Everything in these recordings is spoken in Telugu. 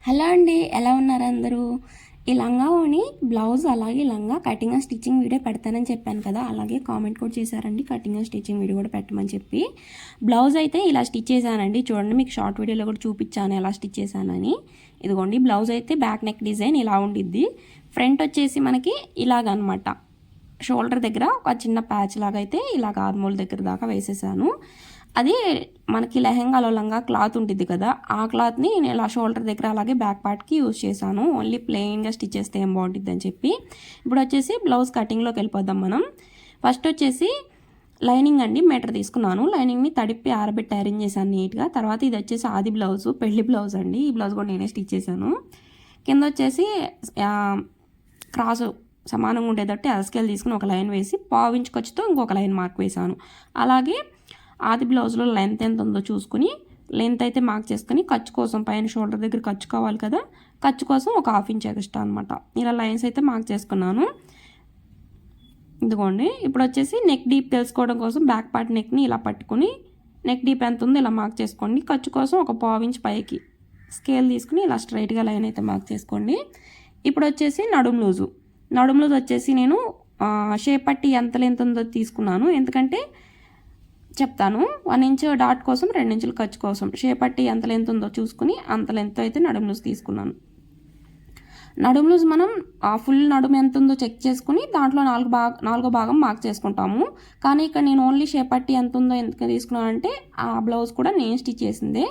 హలో అండి, ఎలా ఉన్నారు అందరూ? ఈ లంగా ఓని బ్లౌజ్ అలాగే లంగా కటింగ్ అండ్ స్టిచ్చింగ్ వీడియో పెడతానని చెప్పాను కదా, అలాగే కామెంట్ కూడా చేశారండి కటింగ్ అండ్ స్టిచ్చింగ్ వీడియో కూడా పెట్టమని చెప్పి. బ్లౌజ్ అయితే ఇలా స్టిచ్ చేశానండి. చూడండి, మీకు షార్ట్ వీడియోలో కూడా చూపించాను ఎలా స్టిచ్ చేశానని. ఇదిగోండి, బ్లౌజ్ అయితే బ్యాక్ నెక్ డిజైన్ ఇలా ఉండిద్ది. ఫ్రంట్ వచ్చేసి మనకి ఇలాగనమాట, షోల్డర్ దగ్గర ఒక చిన్న ప్యాచ్ లాగా అయితే ఇలాగ ఆర్మోల్ దగ్గర దాకా వేసేసాను. అది మనకి లెహెంగాలో లంగా క్లాత్ ఉంటుంది కదా, ఆ క్లాత్ని నేను ఇలా షోల్డర్ దగ్గర అలాగే బ్యాక్ పార్ట్కి యూజ్ చేశాను. ఓన్లీ ప్లెయిన్గా స్టిచ్ చేస్తే ఏం బాగుంటుంది అని చెప్పి. ఇప్పుడు వచ్చేసి బ్లౌజ్ కటింగ్లోకి వెళ్ళిపోద్దాం మనం. ఫస్ట్ వచ్చేసి లైనింగ్ అండి, మీటర్ తీసుకున్నాను. లైనింగ్ని తడిపి ఆరబెట్టి అరేంజ్ చేశాను నీట్గా. తర్వాత ఇది వచ్చేసి ఆది బ్లౌజ్, పెళ్లి బ్లౌజ్ అండి. ఈ బ్లౌజ్ కూడా నేనే స్టిచ్ చేశాను. కింద వచ్చేసి క్రాసు సమానంగా ఉండేటట్టు ఎల్స్కేల్ తీసుకుని ఒక లైన్ వేసి పావించు ఖర్చుతో ఇంకొక లైన్ మార్క్ వేసాను. అలాగే ఆది బ్లౌజ్లో లెంత్ ఎంత ఉందో చూసుకుని లెంత్ అయితే మార్క్ చేసుకుని ఖర్చు కోసం పైన షోల్డర్ దగ్గర ఖర్చు కావాలి కదా, ఖర్చు కోసం ఒక 1/2 ఇంచ్ ఎక్స్ట్రా అనమాట. ఇలా లైన్స్ అయితే మార్క్ చేసుకున్నాను. ఇదిగోండి, ఇప్పుడు వచ్చేసి నెక్ డీప్ తెలుసుకోవడం కోసం బ్యాక్ పార్ట్ నెక్ని ఇలా పట్టుకుని నెక్ డీప్ ఎంత ఉందో ఇలా మార్క్ చేసుకోండి. ఖర్చు కోసం ఒక 1/4 ఇంచ్ పైకి స్కేల్ తీసుకుని ఇలా స్ట్రైట్గా లైన్ అయితే మార్క్ చేసుకోండి. ఇప్పుడు వచ్చేసి నడుము లూజు వచ్చేసి నేను షేప్ పట్టి ఎంత లెంత్ ఉందో తీసుకున్నాను. ఎందుకంటే చెప్తాను. 1 ఇంచ్ డాట్ కోసం 2 ఇంచులు ఖర్చు కోసం షేప్ పట్టి ఎంత లెంత్ ఉందో చూసుకుని అంత లెంత్ అయితే నడుము లూజ్ తీసుకున్నాను. నడుము లూజ్ మనం ఫుల్ నడుము ఎంత ఉందో చెక్ చేసుకుని దాంట్లో 4వ భాగం మార్క్ చేసుకుంటాము. కానీ ఇక్కడ నేను ఓన్లీ షేప్ పట్టి ఎంత ఉందో ఎందుకు తీసుకున్నానంటే ఆ బ్లౌజ్ కూడా నేను స్టిచ్ చేసిందే.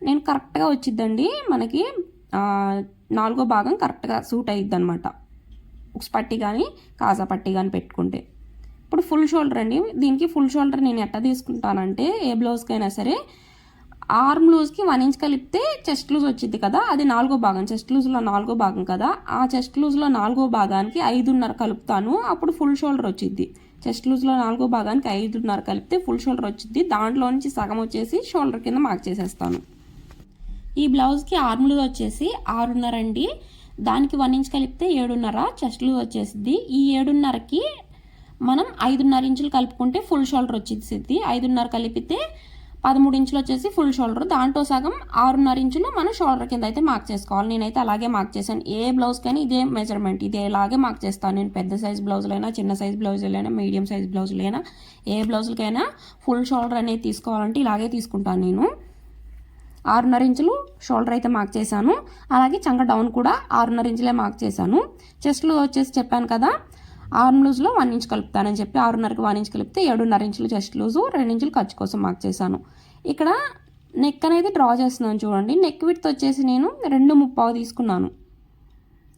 నేను కరెక్ట్గా వచ్చిద్దండి, మనకి 4వ భాగం కరెక్ట్గా సూట్ అయ్యిద్ది అనమాట, ఉక్స్ పట్టి కానీ కాజా పట్టి కానీ పెట్టుకుంటే. ఇప్పుడు ఫుల్ షోల్డర్ అండి. దీనికి ఫుల్ షోల్డర్ నేను ఎట్లా తీసుకుంటానంటే, ఏ బ్లౌజ్కైనా సరే ఆర్మ్ లూజ్కి 1 ఇంచ్ కలిపితే చెస్ట్ లూజ్ వచ్చింది కదా, అది 4వ భాగం, చెస్ట్ లూజ్లో 4వ భాగం కదా, ఆ చెస్ట్ లూజ్లో 4వ భాగానికి 5.5 కలుపుతాను, అప్పుడు ఫుల్ షోల్డర్ వచ్చింది. చెస్ట్ లూజ్లో 4వ భాగానికి 5.5 కలిపితే ఫుల్ షోల్డర్ వచ్చింది. దాంట్లో నుంచి సగం వచ్చేసి షోల్డర్ కింద మార్క్ చేసేస్తాను. ఈ బ్లౌజ్కి ఆర్మ్ లూజ్ వచ్చేసి 6.5 అండి. దానికి 1 ఇంచ్ కలిపితే 7.5 చెస్ట్ లూజ్ వచ్చేసింది. ఈ 7.5కి మనం 5.5 ఇంచులు కలుపుకుంటే ఫుల్ షోల్డర్ వచ్చేసింది. 5.5 కలిపితే 13 ఇంచులు వచ్చేసి ఫుల్ షోల్డర్. దాంట్లో సగం 6.5 ఇంచులు మనం షోల్డర్ కింద అయితే మార్క్ చేసుకోవాలి. నేనైతే అలాగే మార్క్ చేశాను. ఏ బ్లౌజ్కైనా ఇదే మెజర్మెంట్, ఇదే ఇలాగే మార్క్ చేస్తాను నేను. పెద్ద సైజ్ బ్లౌజులైనా, చిన్న సైజ్ బ్లౌజులైనా, మీడియం సైజ్ బ్లౌజులైనా, ఏ బ్లౌజులకైనా ఫుల్ షోల్డర్ అనేది తీసుకోవాలంటే ఇలాగే తీసుకుంటాను నేను. 6.5 ఇంచులు షోల్డర్ అయితే మార్క్ చేశాను. అలాగే చంక డౌన్ కూడా 6.5 ఇంచులే మార్క్ చేశాను. చెస్ట్లో వచ్చేసి చెప్పాను కదా, ఆర్మ్ లూజ్లో 1 ఇంచ్ కలుపుతానని చెప్పి 6.5కి 1 ఇంచ్ కలిపితే 7.5 ఇంచులు చెస్ట్ లూజు, 2 ఇంచులు ఖర్చు కోసం మార్క్ చేశాను. ఇక్కడ నెక్ అనేది డ్రా చేస్తున్నాను చూడండి. నెక్ విడ్త్ వచ్చేసి నేను 2.35 తీసుకున్నాను.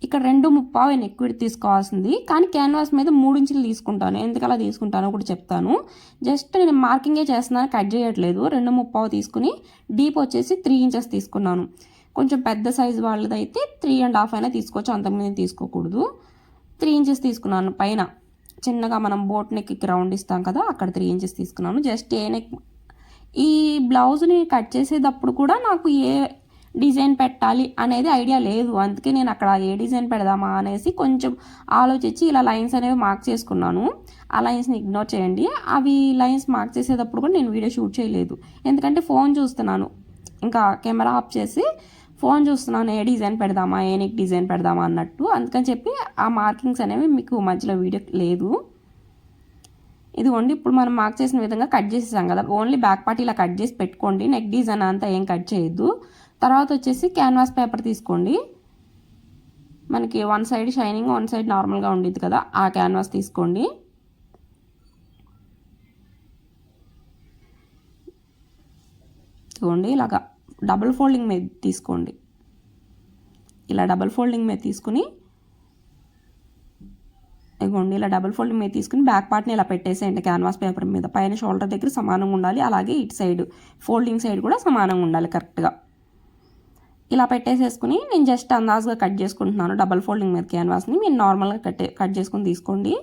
ఇక్కడ 2.35 నెక్ విడ్త్ తీసుకోవాల్సింది, కానీ క్యాన్వాస్ మీద 3 ఇంచులు తీసుకుంటాను. ఎందుకు అలా తీసుకుంటానో కూడా చెప్తాను. జస్ట్ నేను మార్కింగే చేస్తున్నాను, కట్ చేయట్లేదు. 2.35 తీసుకుని డీప్ వచ్చేసి 3 ఇంచెస్ తీసుకున్నాను. కొంచెం పెద్ద సైజు వాళ్ళదైతే 3.5 అయినా తీసుకోవచ్చు, అంతకుముందు తీసుకోకూడదు. 3 ఇంచెస్ తీసుకున్నాను. పైన చిన్నగా మనం బోట్ నెక్కి రౌండ్ ఇస్తాం కదా, అక్కడ 3 ఇంచెస్ తీసుకున్నాను. జస్ట్ ఏ నెక్, ఈ బ్లౌజ్ని కట్ చేసేటప్పుడు కూడా నాకు ఏ డిజైన్ పెట్టాలి అనేది ఐడియా లేదు. అందుకే నేను అక్కడ ఏ డిజైన్ పెడదామా అనేసి కొంచెం ఆలోచించి ఇలా లైన్స్ అనేవి మార్క్ చేసుకున్నాను. ఆ లైన్స్ని ఇగ్నోర్ చేయండి. అవి లైన్స్ మార్క్ చేసేటప్పుడు కూడా నేను వీడియో షూట్ చేయలేదు, ఎందుకంటే ఫోన్ చూస్తున్నాను. ఇంకా కెమెరా ఆఫ్ చేసి ఫోన్ చూస్తున్నాను, ఏ డిజైన్ పెడదామా, ఏ నెక్ డిజైన్ పెడదామా అన్నట్టు. అందుకని చెప్పి ఆ మార్కింగ్స్ అనేవి మీకు మధ్యలో వీడియో లేదు. ఇదిగోండి, ఇప్పుడు మనం మార్క్ చేసిన విధంగా కట్ చేసేసాం కదా, ఓన్లీ బ్యాక్ పార్ట్ ఇలా కట్ చేసి పెట్టుకోండి. నెక్ డిజైన్ అంతా ఏం కట్ చేయొద్దు. తర్వాత వచ్చేసి క్యాన్వాస్ పేపర్ తీసుకోండి. మనకి 1 సైడ్ షైనింగ్, 1 సైడ్ నార్మల్గా ఉండేది కదా, ఆ క్యాన్వాస్ తీసుకోండి. ఇదిగోండి, ఇలాగా డబుల్ ఫోల్డింగ్ మీద తీసుకోండి. ఇలా డబుల్ ఫోల్డింగ్ మీద తీసుకుని, ఇదిగోండి ఇలా డబుల్ ఫోల్డింగ్ మీద తీసుకుని బ్యాక్ పార్ట్ని ఇలా పెట్టేసేయండి క్యాన్వాస్ పేపర్ మీద. పైన షోల్డర్ దగ్గర సమానంగా ఉండాలి, అలాగే ఇటు సైడ్ ఫోల్డింగ్ సైడ్ కూడా సమానంగా ఉండాలి కరెక్ట్గా. ఇలా పెట్టేసేసుకుని నేను జస్ట్ అందాజుగా కట్ చేసుకుంటున్నాను డబుల్ ఫోల్డింగ్ మీద క్యాన్వాస్ని. మీరు నార్మల్గా కట్ చేసుకుని తీసుకోండి.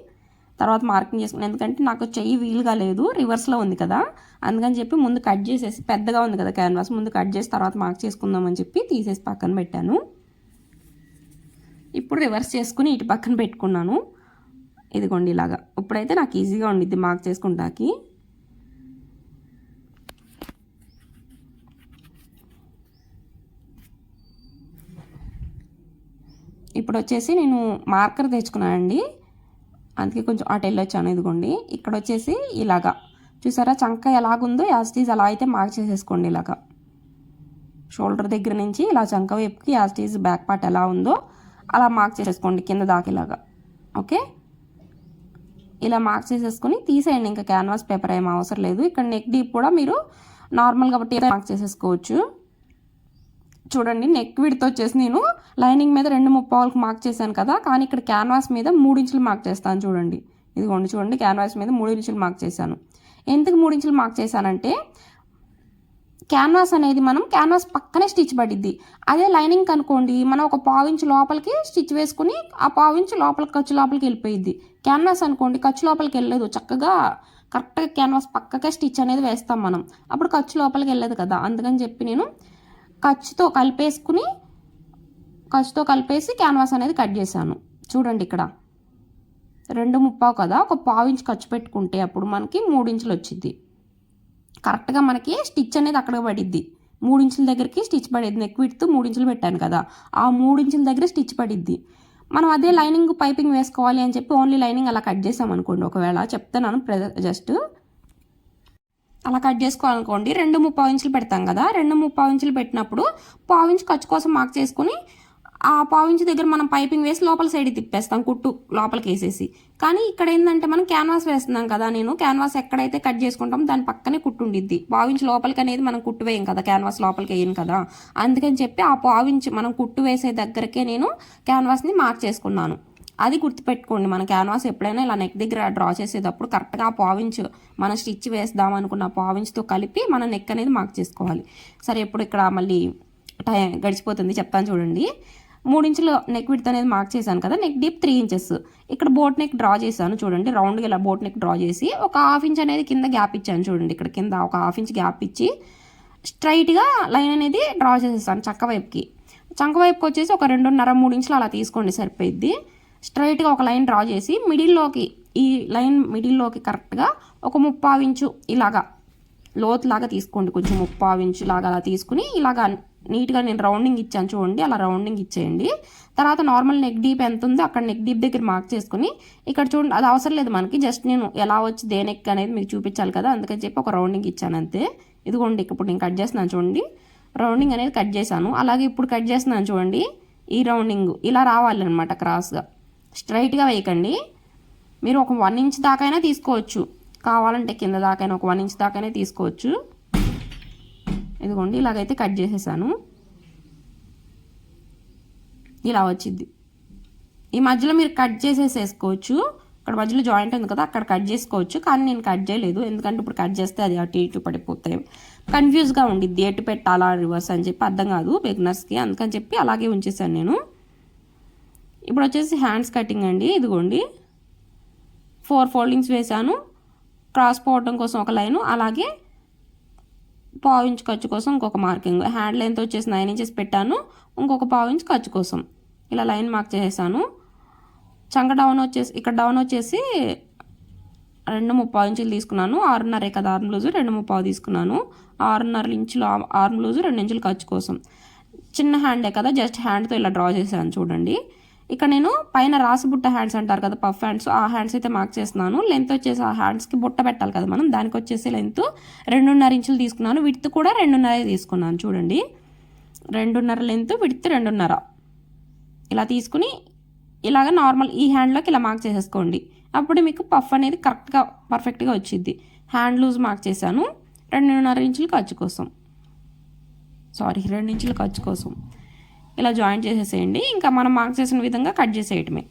తర్వాత మార్కింగ్ చేసుకుని, ఎందుకంటే నాకు చెయ్యి వీలుగా లేదు, రివర్స్లో ఉంది కదా, అందుకని చెప్పి ముందు కట్ చేసేసి, పెద్దగా ఉంది కదా క్యాన్వాస్, ముందు కట్ చేసి తర్వాత మార్క్ చేసుకుందామని చెప్పి తీసేసి పక్కన పెట్టాను. ఇప్పుడు రివర్స్ చేసుకుని ఇటు పక్కన పెట్టుకున్నాను. ఇదిగోండి ఇలాగా. ఇప్పుడైతే నాకు ఈజీగా ఉండిద్ది మార్క్ చేసుకుంటాకి. ఇప్పుడు వచ్చేసి నేను మార్కర్ తెచ్చుకున్నానండి, అందుకే కొంచెం అటు వెళ్ళొచ్చాను. ఇదిగోండి ఇక్కడ వచ్చేసి ఇలాగా చూసారా చంక ఎలాగుందో యాస్టీజ్ అలా అయితే మార్క్ చేసేసుకోండి. ఇలాగా షోల్డర్ దగ్గర నుంచి ఇలా చంక వైపుకి యాస్టీజ్ బ్యాక్ పార్ట్ ఎలా ఉందో అలా మార్క్ చేసేసుకోండి కింద దాకా ఇలాగా. ఓకే, ఇలా మార్క్ చేసేసుకొని తీసేయండి, ఇంకా క్యాన్వాస్ పేపర్ ఏం అవసరం లేదు. ఇక్కడ నెక్ డీప్ కూడా మీరు నార్మల్గా బట్టి మార్క్ చేసేసుకోవచ్చు. చూడండి నెక్ విడ్త్ వచ్చేసి నేను లైనింగ్ మీద 2.35కి మార్క్ చేశాను కదా, కానీ ఇక్కడ క్యాన్వాస్ మీద 3 ఇంచులు మార్క్ చేస్తాను. చూడండి ఇదిగోండి, చూడండి క్యాన్వాస్ మీద 3 ఇంచులు మార్క్ చేశాను. ఎందుకు 3 ఇంచులు మార్క్ చేశానంటే క్యాన్వాస్ అనేది మనం క్యాన్వాస్ పక్కనే స్టిచ్ పడిద్ది. అదే లైనింగ్ అనుకోండి మనం ఒక 1/4 ఇంచు లోపలికి స్టిచ్ వేసుకుని ఆ 1/4 ఇంచు లోపలికి ఖర్చు లోపలికి వెళ్ళిపోయిద్ది. క్యాన్వాస్ అనుకోండి ఖర్చు లోపలికి వెళ్ళలేదు, చక్కగా కరెక్ట్గా క్యాన్వాస్ పక్కకే స్టిచ్ అనేది వేస్తాం మనం, అప్పుడు ఖర్చు లోపలికి వెళ్ళదు కదా. అందుకని చెప్పి నేను ఖర్చుతో కలిపేసి క్యాన్వాస్ అనేది కట్ చేశాను. చూడండి ఇక్కడ 2.35 కదా, ఒక 1/4 ఇంచు ఖర్చు పెట్టుకుంటే అప్పుడు మనకి 3 ఇంచులు వచ్చింది. కరెక్ట్గా మనకి స్టిచ్ అనేది అక్కడ పడిద్ది. 3 ఇంచుల దగ్గరికి స్టిచ్ పడిద్ది. నెక్ విడ్త్ 3 ఇంచులు పెట్టాను కదా, ఆ 3 ఇంచుల దగ్గర స్టిచ్ పడిద్ది. మనం అదే లైనింగ్ పైపింగ్ వేసుకోవాలి అని చెప్పి ఓన్లీ లైనింగ్ అలా కట్ చేసాం అనుకోండి, ఒకవేళ చెప్తున్నాను జస్ట్ అలా కట్ చేసుకోవాలనుకోండి 2.35 ఇంచులు పెడతాం కదా, 2.35 ఇంచులు పెట్టినప్పుడు 1/4 ఇంచు ఖర్చు కోసం మార్క్ చేసుకుని ఆ 1/4 ఇంచు దగ్గర మనం పైపింగ్ వేసి లోపల సైడ్ తిప్పేస్తాం కుట్టు లోపలికి వేసేసి. కానీ ఇక్కడ ఏంటంటే మనం క్యాన్వాస్ వేస్తున్నాం కదా, నేను క్యాన్వాస్ ఎక్కడైతే కట్ చేసుకుంటాం దాని పక్కనే కుట్టు ఉండిద్ది. 1/4 ఇంచు లోపలికి అనేది మనం కుట్టు వేయం కదా, క్యాన్వాస్ లోపలికి వేయం కదా, అందుకని చెప్పి ఆ 1/4 ఇంచు మనం కుట్టు వేసే దగ్గరకే నేను క్యాన్వాస్ని మార్క్ చేసుకున్నాను. అది గుర్తుపెట్టుకోండి, మన క్యాన్వాస్ ఎప్పుడైనా ఇలా నెక్ దగ్గర డ్రా చేసేటప్పుడు కరెక్ట్గా ఆ 1/4 ఇంచు మనం స్టిచ్ వేద్దాం అనుకున్న 1/4 ఇంచుతో కలిపి మన నెక్ అనేది మార్క్ చేసుకోవాలి. సరే, ఇప్పుడు ఇక్కడ మళ్ళీ టైం గడిచిపోతుంది, చెప్తాను చూడండి. 3 ఇంచులు నెక్ విడ్త్ అనేది మార్క్ చేశాను కదా, నెక్ డీప్ 3 ఇంచెస్. ఇక్కడ బోట్ నెక్ డ్రా చేశాను చూడండి, రౌండ్గా ఇలా బోట్ నెక్ డ్రా చేసి ఒక 1/2 ఇంచ్ అనేది కింద గ్యాప్ ఇచ్చాను. చూడండి ఇక్కడ కింద ఒక 1/2 ఇంచ్ గ్యాప్ ఇచ్చి స్ట్రైట్గా లైన్ అనేది డ్రా చేసేస్తాను చంక వైపుకి. చంక వైపుకి వచ్చేసి ఒక 2.5-3 ఇంచులు అలా తీసుకోండి సరిపోయిద్ది. స్ట్రైట్గా ఒక లైన్ డ్రా చేసి మిడిల్లోకి, ఈ లైన్ మిడిల్లోకి కరెక్ట్గా ఒక 1/4 ఇంచు ఇలాగా లోతులాగా తీసుకోండి, కొంచెం 1/4 ఇంచు లాగా అలా తీసుకుని ఇలాగా నీట్గా నేను రౌండింగ్ ఇచ్చాను చూడండి, అలా రౌండింగ్ ఇచ్చేయండి. తర్వాత నార్మల్ నెక్ డీప్ ఎంత ఉందో అక్కడ నెక్ డీప్ దగ్గర మార్క్ చేసుకుని ఇక్కడ చూడండి, అది అవసరం లేదు మనకి, జస్ట్ నేను ఎలా వచ్చి దే నెక్ అనేది మీకు చూపించాలి కదా, అందుకని చెప్పి ఒక రౌండింగ్ ఇచ్చాను అంతే. ఇదిగోండి ఇప్పుడు నేను కట్ చేస్తున్నాను చూడండి, రౌండింగ్ అనేది కట్ చేశాను. అలాగే ఇప్పుడు కట్ చేస్తున్నాను చూడండి, ఈ రౌండింగ్ ఇలా రావాలన్నమాట, క్రాస్గా స్ట్రైట్గా వేయకండి. మీరు ఒక 1 ఇంచ్ దాకైనా తీసుకోవచ్చు, కావాలంటే కింద దాకైనా ఒక 1 ఇంచ్ దాకైనా తీసుకోవచ్చు. ఇదిగోండి ఇలాగైతే కట్ చేసేసాను, ఇలా వచ్చింది. ఈ మధ్యలో మీరు కట్ చేసేసేసుకోవచ్చు, ఇక్కడ మధ్యలో జాయింట్ ఉంది కదా అక్కడ కట్ చేసుకోవచ్చు, కానీ నేను కట్ చేయలేదు, ఎందుకంటే ఇప్పుడు కట్ చేస్తే అది అటు ఇటు పడిపోతాయి, కన్ఫ్యూజ్గా ఉండిద్ది, ఎటు పెట్టాలా రివర్స్ అని చెప్పి అర్థం కాదు బిగినర్స్కి, అందుకని చెప్పి అలాగే ఉంచేసాను నేను. ఇప్పుడు వచ్చేసి హ్యాండ్స్ కటింగ్ అండి. ఇదిగోండి 4 ఫోల్డింగ్స్ వేసాను, క్రాస్ పోవడం కోసం ఒక లైను, అలాగే 1/4 ఇంచ్ ఖర్చు కోసం ఇంకొక మార్కింగ్. హ్యాండ్ లెంత్ వచ్చేసి 9 ఇంచెస్ పెట్టాను, ఇంకొక 1/4 ఇంచ్ ఖర్చు కోసం ఇలా లైన్ మార్క్ చేసేసాను. చంక డౌన్ వచ్చేసి ఇక్కడ డౌన్ వచ్చేసి 2.35 ఇంచులు తీసుకున్నాను, 6.5 కదా ఆర్మ్ లూజు, 2.35 తీసుకున్నాను, 6.5 ఇంచులు ఆర్మ్ లూజు, 2 ఇంచులు ఖర్చు కోసం. చిన్న హ్యాండే కదా, జస్ట్ హ్యాండ్తో ఇలా డ్రా చేశాను చూడండి. ఇక్కడ నేను పైన రాసి బుట్ట హ్యాండ్స్ అంటారు కదా, పఫ్ హ్యాండ్స్, ఆ హ్యాండ్స్ అయితే మార్క్ చేస్తున్నాను. లెంత్ వచ్చేసి ఆ హ్యాండ్స్కి బుట్ట పెట్టాలి కదా మనం, దానికి వచ్చేసి లెంత్ 2.5 ఇంచులు తీసుకున్నాను, విడ్త్ కూడా 2.5 తీసుకున్నాను చూడండి. 2.5 లెంత్, విడ్త్ 2.5 ఇలా తీసుకుని ఇలాగ నార్మల్ ఈ హ్యాండ్లోకి ఇలా మార్క్ చేసేసుకోండి, అప్పుడు మీకు పఫ్ అనేది కరెక్ట్గా పర్ఫెక్ట్గా వచ్చింది. హ్యాండ్ లూజ్ మార్క్ చేశాను, 2.5 ఇంచులు ఖర్చు కోసం, 2 ఇంచులు ఖర్చు కోసం ఇలా జాయింట్ చేసేసేయండి. ఇంకా మనం మార్క్ చేసిన విధంగా కట్ చేసేయటమే.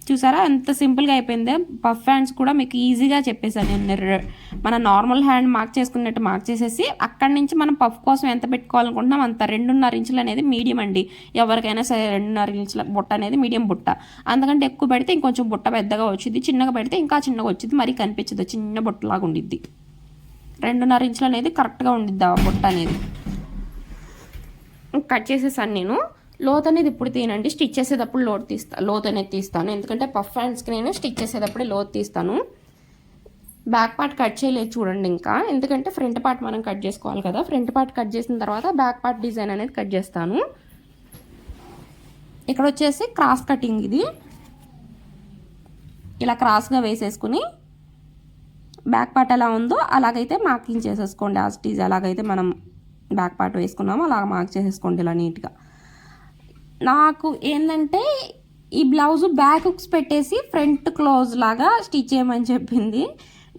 చూసారా ఎంత సింపుల్గా అయిపోయిందే. పఫ్ హ్యాండ్స్ కూడా మీకు ఈజీగా చెప్పేసాను నేను, మన నార్మల్ హ్యాండ్ మార్క్ చేసుకున్నట్టు మార్క్ చేసేసి అక్కడి నుంచి మనం పఫ్ కోసం ఎంత పెట్టుకోవాలనుకుంటున్నాం అంత 2.5 ఇంచులు అనేది మీడియం అండి, ఎవరికైనా సరే 2.5 ఇంచుల బుట్ట అనేది మీడియం బుట్ట. అందుకంటే ఎక్కువ పెడితే ఇంకొంచెం బుట్ట పెద్దగా వచ్చింది, చిన్నగా పెడితే ఇంకా చిన్నగా వచ్చింది, మరీ కనిపించదు, చిన్న బుట్టలాగా ఉండిద్ది. 2.5 ఇంచులు అనేది కరెక్ట్గా ఉండిద్ది ఆ బుట్ట అనేది. కట్ చేసేసాను నేను. లోత్ అనేది ఇప్పుడు తీనండి, స్టిచ్ చేసేటప్పుడు లోత్ అనేది తీస్తాను, ఎందుకంటే పఫ్ హ్యాండ్స్కి నేను స్టిచ్ చేసేటప్పుడే లోత్ తీస్తాను. బ్యాక్ పార్ట్ కట్ చేయలేదు చూడండి ఇంకా, ఎందుకంటే ఫ్రంట్ పార్ట్ మనం కట్ చేసుకోవాలి కదా, ఫ్రంట్ పార్ట్ కట్ చేసిన తర్వాత బ్యాక్ పార్ట్ డిజైన్ అనేది కట్ చేస్తాను. ఇక్కడ వచ్చేసి క్రాస్ కటింగ్, ఇది ఇలా క్రాస్గా వేసేసుకుని బ్యాక్ పార్ట్ ఎలా ఉందో అలాగైతే మార్కింగ్ చేసేసుకోండి. ఆ స్టీజ్ ఎలాగైతే మనం బ్యాక్ పార్ట్ వేసుకున్నామో అలా మార్క్ చేసేసుకోండి ఇలా నీట్గా. నాకు ఏంటంటే ఈ బ్లౌజ్ బ్యాక్ హుక్స్ పెట్టేసి ఫ్రంట్ క్లోజ్ లాగా స్టిచ్ చేయమని చెప్పింది.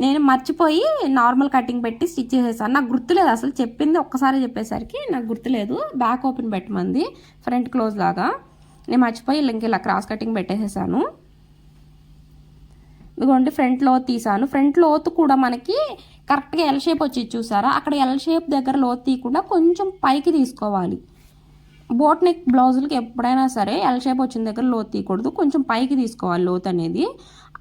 నేను మర్చిపోయి నార్మల్ కటింగ్ పెట్టి స్టిచ్ చేసేసాను. నాకు గుర్తులేదు, అసలు చెప్పింది ఒక్కసారి చెప్పేసరికి నాకు గుర్తులేదు. బ్యాక్ ఓపెన్ పెట్టమంది ఫ్రంట్ క్లోజ్ లాగా, నేను మర్చిపోయి ఇలా క్రాస్ కటింగ్ పెట్టేసేసాను. ఇదిగోండి ఫ్రంట్ లోతు తీసాను. ఫ్రంట్ లోతు కూడా మనకి కరెక్ట్గా ఎల్ షేప్ వచ్చి చూసారా, అక్కడ ఎల్ షేప్ దగ్గర లోతు తీయకుండా కొంచెం పైకి తీసుకోవాలి. బోట్ నెక్ బ్లౌజులకి ఎప్పుడైనా సరే ఎల్ షేప్ వచ్చిన దగ్గర లోతు తీయకూడదు, కొంచెం పైకి తీసుకోవాలి లోతు అనేది.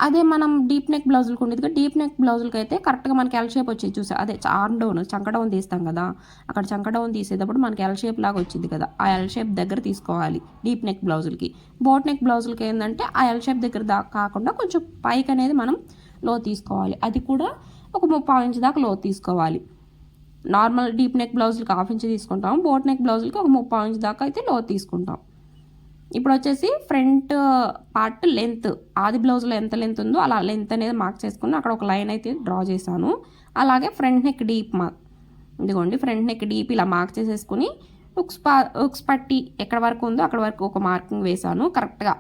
అదే మనం డీప్ నెక్ బ్లౌజులకు ఉండేది, డీప్ నెక్ బ్లౌజులకి అయితే కరెక్ట్గా మనకి ఎల్ షేప్ వచ్చి చూసా, అదే ఆర్మ్ డౌన్ చంక డౌన్ తీస్తాం కదా, అక్కడ చంక డౌన్ తీసేటప్పుడు మనకి ఎల్ షేప్ లాగా వచ్చింది కదా, ఆ ఎల్ షేప్ దగ్గర తీసుకోవాలి డీప్ నెక్ బ్లౌజులకి. బోట్ నెక్ బ్లౌజులకి ఏంటంటే ఆ ఎల్ షేప్ దగ్గర కాకుండా కొంచెం పైకి అనేది మనం లోతు తీసుకోవాలి. అది కూడా ఒక 30 ఇంచ్ దాకా లోతు తీసుకోవాలి. నార్మల్ డీప్ నెక్ బ్లౌజులకి 1/2 ఇంచ్ తీసుకుంటాం, బోట్ నెక్ బ్లౌజులకి ఒక 30 ఇంచ్ దాకా అయితే లోతు తీసుకుంటాం. ఇప్పుడు వచ్చేసి ఫ్రంట్ పార్ట్ లెంత్, ఆది బ్లౌజ్లో ఎంత లెంత్ ఉందో అలా లెంత్ అనేది మార్క్ చేసుకుని అక్కడ ఒక లైన్ అయితే డ్రా చేశాను. అలాగే ఫ్రంట్ నెక్ డీప్ ఇదిగోండి ఫ్రంట్ నెక్ డీప్ ఇలా మార్క్ చేసేసుకుని హుక్స్ పట్టి ఎక్కడ వరకు ఉందో అక్కడ వరకు ఒక మార్కింగ్ వేశాను. కరెక్ట్గా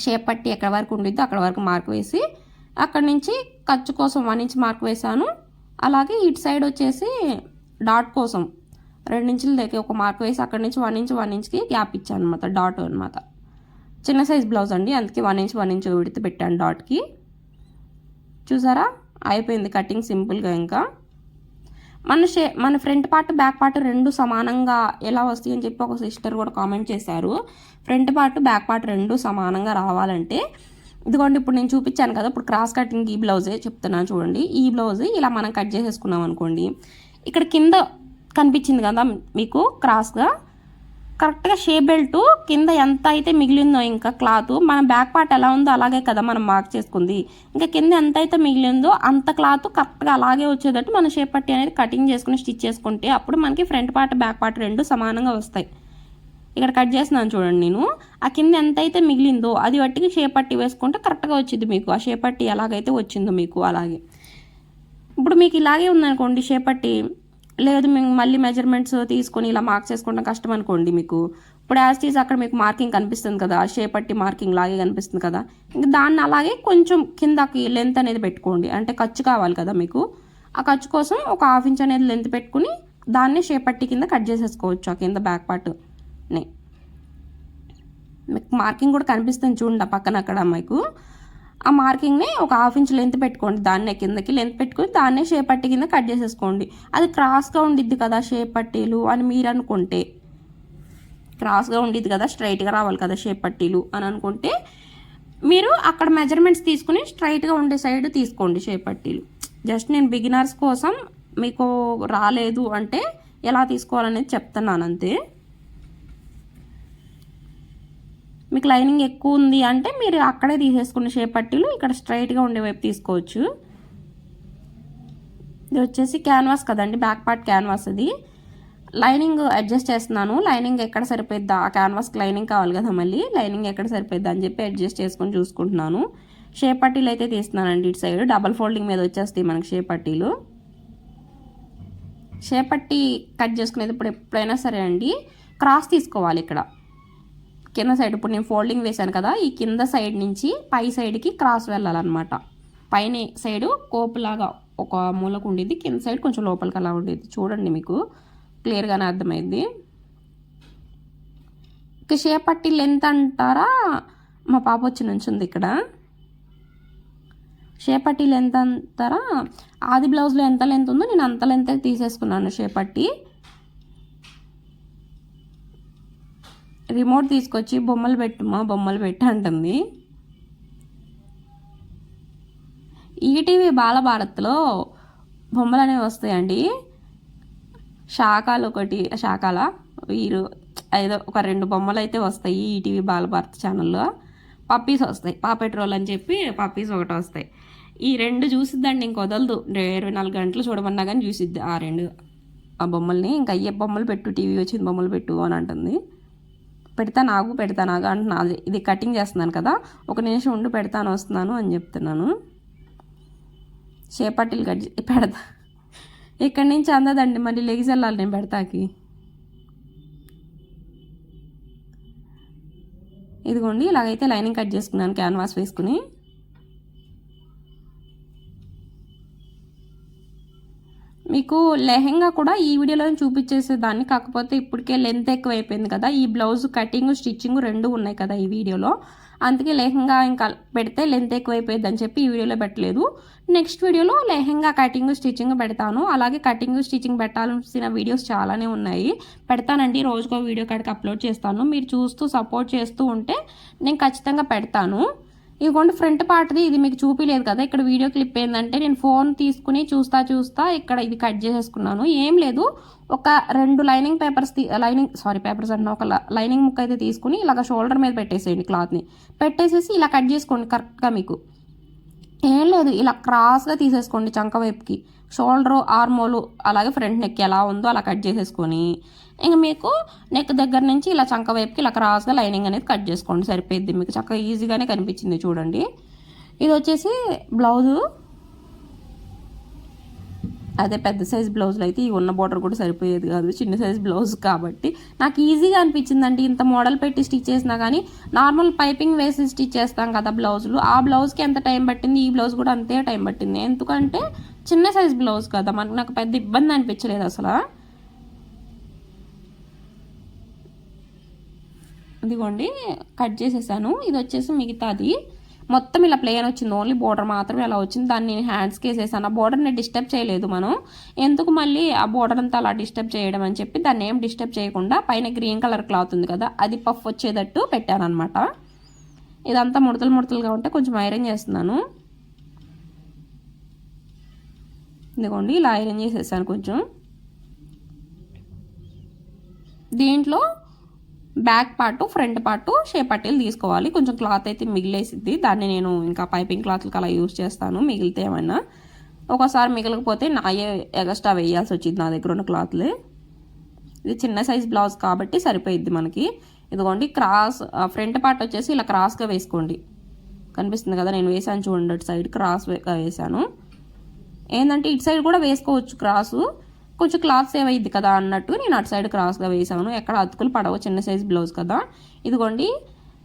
షేప్ పట్టి ఎక్కడ వరకు ఉండిద్దో అక్కడ వరకు మార్క్ వేసి అక్కడ నుంచి ఖర్చు కోసం 1 ఇంచ్ మార్క్ వేశాను. అలాగే ఇటు సైడ్ వచ్చేసి డాట్ కోసం 2 ఇంచుల దగ్గర ఒక మార్క్ వేసి అక్కడ నుంచి 1 ఇంచ్కి గ్యాప్ ఇచ్చాను అనమాట, డాట్ అనమాట. చిన్న సైజ్ బ్లౌజ్ అండి, అందుకే 1 ఇంచ్ విడితే పెట్టాను డాట్కి. చూసారా అయిపోయింది కటింగ్ సింపుల్గా. ఇంకా మన ఫ్రంట్ పార్ట్ బ్యాక్ పార్ట్ రెండు సమానంగా ఎలా వస్తాయి అని చెప్పి ఒక సిస్టర్ కూడా కామెంట్ చేశారు. ఫ్రంట్ పార్ట్ బ్యాక్ పార్ట్ రెండు సమానంగా రావాలంటే ఇదిగోండి ఇప్పుడు నేను చూపించాను కదా, ఇప్పుడు క్రాస్ కటింగ్ ఈ బ్లౌజే చెప్తున్నాను చూడండి. ఈ బ్లౌజ్ ఇలా మనం కట్ చేసేసుకున్నాం అనుకోండి, ఇక్కడ కింద కనిపించింది కదా మీకు క్రాస్గా, కరెక్ట్గా షేప్ బెల్ట్ కింద ఎంత అయితే మిగిలిందో ఇంకా క్లాత్ మన బ్యాక్ పార్ట్ ఎలా ఉందో అలాగే కదా మనం మార్క్ చేసుకుంది, ఇంకా కింద ఎంత అయితే మిగిలిందో అంత క్లాత్ కరెక్ట్గా అలాగే వచ్చేటట్టు మన షేప్ పట్టి అనేది కటింగ్ చేసుకుని స్టిచ్ చేసుకుంటే అప్పుడు మనకి ఫ్రంట్ పార్ట్ బ్యాక్ పార్ట్ రెండు సమానంగా వస్తాయి. ఇక్కడ కట్ చేస్తున్నాను చూడండి నేను, ఆ కింద ఎంత అయితే మిగిలిందో అది బట్టికి షేప్ పట్టి వేసుకుంటే కరెక్ట్గా వచ్చింది మీకు, ఆ షేప్ పట్టి ఎలాగైతే వచ్చిందో మీకు అలాగే. ఇప్పుడు మీకు ఇలాగే ఉందనుకోండి షేప్ పట్టి, లేదు మేము మళ్ళీ మెజర్మెంట్స్ తీసుకొని ఇలా మార్క్ చేసుకుంటాం కష్టం అనుకోండి మీకు, ఇప్పుడు యాజ్ అక్కడ మీకు మార్కింగ్ కనిపిస్తుంది కదా, షేప్ పట్టి మార్కింగ్ లాగే కనిపిస్తుంది కదా, ఇంకా దాన్ని అలాగే కొంచెం కిందకి లెంత్ అనేది పెట్టుకోండి. అంటే ఖర్చు కావాలి కదా మీకు, ఆ ఖర్చు కోసం ఒక 1/2 ఇంచ్ అనేది లెంత్ పెట్టుకుని దాన్ని షేప్ పట్టి కింద కట్ చేసేసుకోవచ్చు. ఆ కింద బ్యాక్ పార్ట్ మీకు మార్కింగ్ కూడా కనిపిస్తుంది చూడండి పక్కన అక్కడ మీకు, ఆ మార్కింగ్ని ఒక 1/2 ఇంచ్ లెంత్ పెట్టుకోండి, దాన్నే కిందకి లెంత్ పెట్టుకొని దాన్నే షేప్ పట్టి కింద కట్ చేసేసుకోండి. అది క్రాస్గా ఉండిద్ది కదా షేప్ పట్టీలు అని మీరు అనుకుంటే, క్రాస్గా ఉండిద్ది కదా స్ట్రైట్గా రావాలి కదా షేప్ పట్టీలు అని అనుకుంటే మీరు అక్కడ మెజర్మెంట్స్ తీసుకుని స్ట్రైట్గా ఉండే సైడ్ తీసుకోండి షేప్ పట్టీలు. జస్ట్ నేను బిగినర్స్ కోసం మీకు రాలేదు అంటే ఎలా తీసుకోవాలనేది చెప్తున్నాను అంతే. మీకు లైనింగ్ ఎక్కువ ఉంది అంటే మీరు అక్కడే తీసేసుకున్న షేప్ పట్టీలు ఇక్కడ స్ట్రైట్గా ఉండే వైపు తీసుకోవచ్చు. ఇది వచ్చేసి క్యాన్వాస్ కదండి, బ్యాక్ పార్ట్ క్యాన్వాస్. అది లైనింగ్ అడ్జస్ట్ చేస్తున్నాను, లైనింగ్ ఎక్కడ సరిపోద్దా, ఆ క్యాన్వాస్కి లైనింగ్ కావాలి కదా, మళ్ళీ లైనింగ్ ఎక్కడ సరిపోద్దా అని చెప్పి అడ్జస్ట్ చేసుకొని చూసుకుంటున్నాను. షేప్ పట్టీలు అయితే తీస్తున్నానండి, ఇటు సైడ్ డబల్ ఫోల్డింగ్ మీద వచ్చేస్తాయి మనకి షేప్ పట్టీలు. షేప్ పట్టీ కట్ చేసుకునేది ఇప్పుడు ఎప్పుడైనా సరే అండి క్రాస్ తీసుకోవాలి. ఇక్కడ కింద సైడ్ ఇప్పుడు నేను ఫోల్డింగ్ వేశాను కదా, ఈ కింద సైడ్ నుంచి పై సైడ్కి క్రాస్ వెళ్ళాలన్నమాట. పైన సైడు కోపులాగా ఒక మూలకు ఉండేది, కింద సైడ్ కొంచెం లోపలికి అలా ఉండేది. చూడండి మీకు క్లియర్గానే అర్థమైంది. ఇక షేప్ పట్టీ లెంత్ అంటారా, మా పాప వచ్చి నుంచుంది ఇక్కడ. షేప్ పట్టీ లెంత్ అంటారా, ఆది బ్లౌజ్లో ఎంత లెంత్ ఉందో నేను అంత లెంత్ తీసేసుకున్నాను షేప్ పట్టీ. రిమోట్ తీసుకొచ్చి బొమ్మలు పెట్టుమా బొమ్మలు పెట్టు అంటుంది. ఈటీవీ బాలభారత్లో బొమ్మలు అనేవి వస్తాయండి, శాఖలు ఒకటి శాఖల వీరు ఏదో ఒక 2 బొమ్మలు అయితే వస్తాయి ఈటీవీ బాలభారత్ ఛానల్లో. పప్పీస్ వస్తాయి, పాపెట్రోల్ అని చెప్పి పప్పీస్ ఒకటి వస్తాయి. ఈ 2 చూసిద్దండి ఇంక వదలదు, 24 గంటలు చూడమన్నా కానీ చూసిద్ది ఆ బొమ్మల్ని. ఇంకా అయ్యే బొమ్మలు పెట్టు, టీవీ వచ్చింది బొమ్మలు పెట్టు అని అంటుంది. పెడతానాగు అంటున్నా. ఇది కటింగ్ చేస్తున్నాను కదా, ఒక నిమిషం ఉండి వస్తున్నాను అని చెప్తున్నాను. చేపట్టిలు కట్ పెడతా. ఇక్కడి నుంచి అందదండి, మళ్ళీ లెగిసి వెళ్ళాలి నేను పెడతాకి. ఇదిగోండి ఇలాగైతే లైనింగ్ కట్ చేసుకున్నాను క్యాన్వాస్ వేసుకుని. మీకు లెహెంగా కూడా ఈ వీడియోలో చూపించేసేదాన్ని, కాకపోతే ఇప్పటికే లెంత్ ఎక్కువ అయిపోయింది కదా. ఈ బ్లౌజ్ కటింగ్ స్టిచ్చింగ్ రెండు ఉన్నాయి కదా ఈ వీడియోలో, అందుకే లెహెంగా ఇంకా పెడితే లెంత్ ఎక్కువ అయిపోయింది అని చెప్పి ఈ వీడియోలో పెట్టలేదు. నెక్స్ట్ వీడియోలో లెహెంగా కటింగ్ స్టిచ్చింగ్ పెడతాను. అలాగే కటింగ్ స్టిచ్చింగ్ పెట్టాల్సిన వీడియోస్ చాలానే ఉన్నాయి, పెడతానండి. రోజుకో వీడియో కాడికి అప్లోడ్ చేస్తాను. మీరు చూస్తూ సపోర్ట్ చేస్తూ ఉంటే నేను ఖచ్చితంగా పెడతాను. ఇదిగోండి ఫ్రంట్ పార్ట్ది, ఇది మీకు చూపించలేదు కదా. ఇక్కడ వీడియో క్లిప్ ఏంటంటే నేను ఫోన్ తీసుకుని చూస్తా ఇక్కడ ఇది కట్ చేసేసుకున్నాను. ఏం లేదు, ఒక 2 లైనింగ్ పేపర్స్ పేపర్స్ అంటే ఒక లైనింగ్ ముక్క అయితే తీసుకుని ఇలాగ షోల్డర్ మీద పెట్టేసేయండి. క్లాత్ని పెట్టేసేసి ఇలా కట్ చేసుకోండి కరెక్ట్గా. మీకు ఏం లేదు, ఇలా క్రాస్గా తీసేసుకోండి చంక వైపుకి. షోల్డరు ఆర్మోలు అలాగే ఫ్రంట్ నెక్ ఎలా ఉందో అలా కట్ చేసేసుకొని ఇంకా మీకు నెక్ దగ్గర నుంచి ఇలా చంక వైపుకి ఇలా క్రాస్గా లైనింగ్ అనేది కట్ చేసుకోండి, సరిపోద్ది. మీకు చక్కగా ఈజీగానే కనిపించింది చూడండి. ఇది వచ్చేసి బ్లౌజు. అదే పెద్ద సైజ్ బ్లౌజులు అయితే ఈ ఉన్న బోర్డర్ కూడా సరిపోయేది కాదు, చిన్న సైజ్ బ్లౌజ్ కాబట్టి నాకు ఈజీగా అనిపించిందండి. ఇంత మోడల్ పెట్టి స్టిచ్ చేసినా కానీ నార్మల్ పైపింగ్ వేసి స్టిచ్ చేస్తాం కదా బ్లౌజులు, ఆ బ్లౌజ్కి ఎంత టైం పట్టింది, ఈ బ్లౌజ్ కూడా అంతే టైం పట్టింది. ఎందుకంటే చిన్న సైజ్ బ్లౌజ్ కదా, నాకు పెద్ద ఇబ్బంది అనిపించలేదు అసలు. ఇదిగోండి కట్ చేసేసాను. ఇది వచ్చేసి మిగతాది మొత్తం ఇలా ప్లేన్ వచ్చింది, ఓన్లీ బోర్డర్ మాత్రమే అలా వచ్చింది. దాన్ని నేను హ్యాండ్స్కి వేసేసాను. ఆ బోర్డర్ని డిస్టర్బ్ చేయలేదు మనం, ఎందుకు మళ్ళీ ఆ బోర్డర్ అంతా అలా డిస్టర్బ్ చేయడం అని చెప్పి దాన్ని ఏం డిస్టర్బ్ చేయకుండా పైన గ్రీన్ కలర్ క్లాత్ ఉంది కదా, అది పఫ్ వచ్చేటట్టు పెట్టాను అనమాట. ఇదంతా ముడతలుగా ఉంటే కొంచెం ఐరన్ చేస్తున్నాను. ఇదిగోండి ఇలా ఐరన్ చేసేసాను కొంచెం. దీంట్లో back part front part shape పట్టీలు తీసుకోవాలి. కొంచెం క్లాత్ అయితే మిగిలేసిద్ది, దాన్ని నేను ఇంకా పైపింగ్ క్లాత్లకు అలా యూజ్ చేస్తాను. మిగిలితే ఏమైనా ఒకసారి మిగలకపోతే నాయే ఎగస్ట్రా వేయాల్సి వచ్చింది నా దగ్గర ఉన్న క్లాత్లే. ఇది చిన్న సైజ్ బ్లౌజ్ కాబట్టి సరిపోయిద్ది మనకి. ఇదిగోండి క్రాస్ ఫ్రంట్ పార్ట్ వచ్చేసి ఇలా క్రాస్గా వేసుకోండి, కనిపిస్తుంది కదా. నేను వేసాను చూడండి, అటు సైడ్ క్రాస్గా వేసాను. ఏంటంటే ఇటు సైడ్ కూడా వేసుకోవచ్చు క్రాసు, కొంచెం క్లాత్ సేవ్ అయ్యిద్ది కదా అన్నట్టు నేను అటు సైడ్ క్రాస్గా వేసాను. ఎక్కడ అతుకులు పడవు, చిన్న సైజ్ బ్లౌజ్ కదా. ఇదిగోండి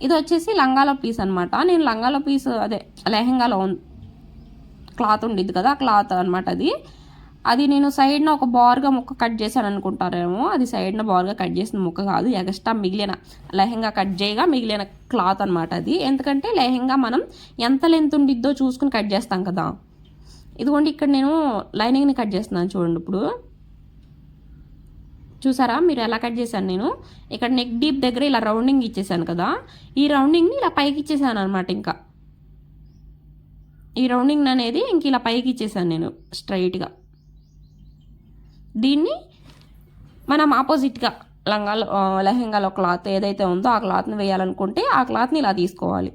ఇది వచ్చేసి లంగాలో పీస్ అనమాట. నేను లంగాలో పీస్ అదే లెహెంగాలో క్లాత్ ఉండిద్ది కదా, ఆ క్లాత్ అనమాట అది నేను సైడ్న ఒక బార్గా ముక్క కట్ చేశాను అనుకుంటారేమో. అది సైడ్న బార్గా కట్ చేసిన ముక్క కాదు, ఎక్స్ట్రా మిగిలిన లెహెంగా కట్ చేయగా మిగిలిన క్లాత్ అనమాట అది. ఎందుకంటే లెహెంగా మనం ఎంత లెంత్ ఉండిద్దో చూసుకుని కట్ చేస్తాం కదా. ఇదిగోండి ఇక్కడ నేను లైనింగ్ని కట్ చేస్తున్నాను చూడండి. ఇప్పుడు చూసారా మీరు ఎలా కట్ చేశాను నేను. ఇక్కడ నెక్ డీప్ దగ్గర ఇలా రౌండింగ్ ఇచ్చేసాను కదా, ఈ రౌండింగ్ని ఇలా పైకి ఇచ్చేసాను అనమాట. ఇంకా ఈ రౌండింగ్ అనేది ఇంక ఇలా పైకి ఇచ్చేసాను నేను స్ట్రైట్గా. దీన్ని మనం ఆపోజిట్గా లెహెంగాలో క్లాత్ ఏదైతే ఉందో ఆ క్లాత్ని వేయాలనుకుంటే ఆ క్లాత్ని ఇలా తీసుకోవాలి.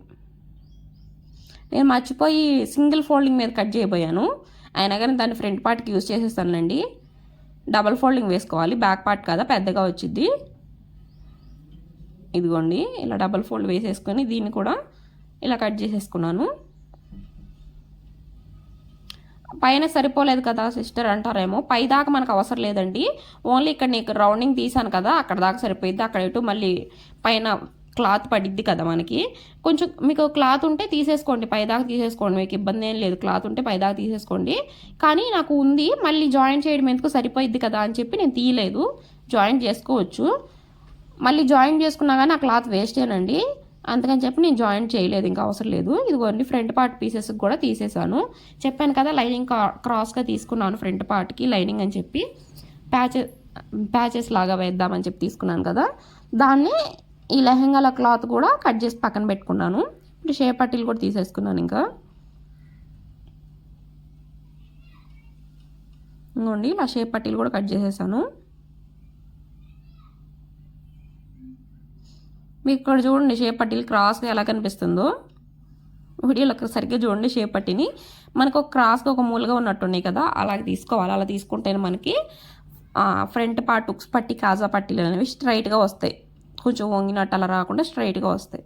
నేను మర్చిపోయి సింగిల్ ఫోల్డింగ్ మీద కట్ చేయబోయాను, అయినా కానీ దాన్ని ఫ్రంట్ పార్ట్కి యూజ్ చేసేస్తానండి. డబల్ ఫోల్డింగ్ వేసుకోవాలి, బ్యాక్ పార్ట్ కదా పెద్దగా వచ్చింది. ఇదిగోండి ఇలా డబల్ ఫోల్డ్ వేసేసుకొని దీన్ని కూడా ఇలా కట్ చేసేసుకున్నాను. పైన సరిపోలేదు కదా సిస్టర్ అంటారేమో, పై దాకా మనకు అవసరం లేదండి. ఓన్లీ ఇక్కడ నీకు రౌండింగ్ తీసాను కదా అక్కడ దాకా సరిపోయిద్ది. అక్కడ ఇటు మళ్ళీ పైన క్లాత్ పడిద్ది కదా మనకి. కొంచెం మీకు క్లాత్ ఉంటే తీసేసుకోండి, పైదాకా తీసేసుకోండి, మీకు ఇబ్బంది ఏం లేదు. క్లాత్ ఉంటే పైదాకా తీసేసుకోండి. కానీ నాకు ఉంది, మళ్ళీ జాయింట్ చేయడం ఎందుకు సరిపోయిద్ది కదా అని చెప్పి నేను తీయలేదు. జాయింట్ చేసుకోవచ్చు, మళ్ళీ జాయింట్ చేసుకున్నా కానీ ఆ క్లాత్ వేస్టేనండి, అందుకని చెప్పి నేను జాయింట్ చేయలేదు, ఇంకా అవసరం లేదు. ఇదిగోండి ఫ్రంట్ పార్ట్ పీసెస్ కూడా తీసేసాను. చెప్పాను కదా లైనింగ్ క్రాస్గా తీసుకున్నాను ఫ్రంట్ పార్ట్కి లైనింగ్ అని చెప్పి, ప్యాచెస్ లాగా వేద్దామని చెప్పి తీసుకున్నాను కదా. దాన్ని ఈ లెహెంగాల క్లాత్ కూడా కట్ చేసి పక్కన పెట్టుకున్నాను. ఇప్పుడు షేప్ పట్టీలు కూడా తీసేసుకున్నాను. ఇంకా ఇంకోండి ఇలా షేప్ పట్టీలు కూడా కట్ చేసేసాను. మీకు ఇక్కడ చూడండి షేప్ పట్టీలు క్రాస్గా ఎలా కనిపిస్తుందో, వీడియోలో సరిగ్గా చూడండి. షేప్ పట్టీని మనకు ఒక క్రాస్గా ఒక మూలగా ఉన్నట్టున్నాయి కదా, అలాగే తీసుకోవాలి. అలా తీసుకుంటేనే మనకి ఫ్రంట్ పార్ట్ ఉక్స్ పట్టి కాజా పట్టీలు అనేవి స్ట్రైట్గా వస్తాయి. కొంచెం వంగినట్టు అలా రాకుండా స్ట్రైట్గా వస్తాయి.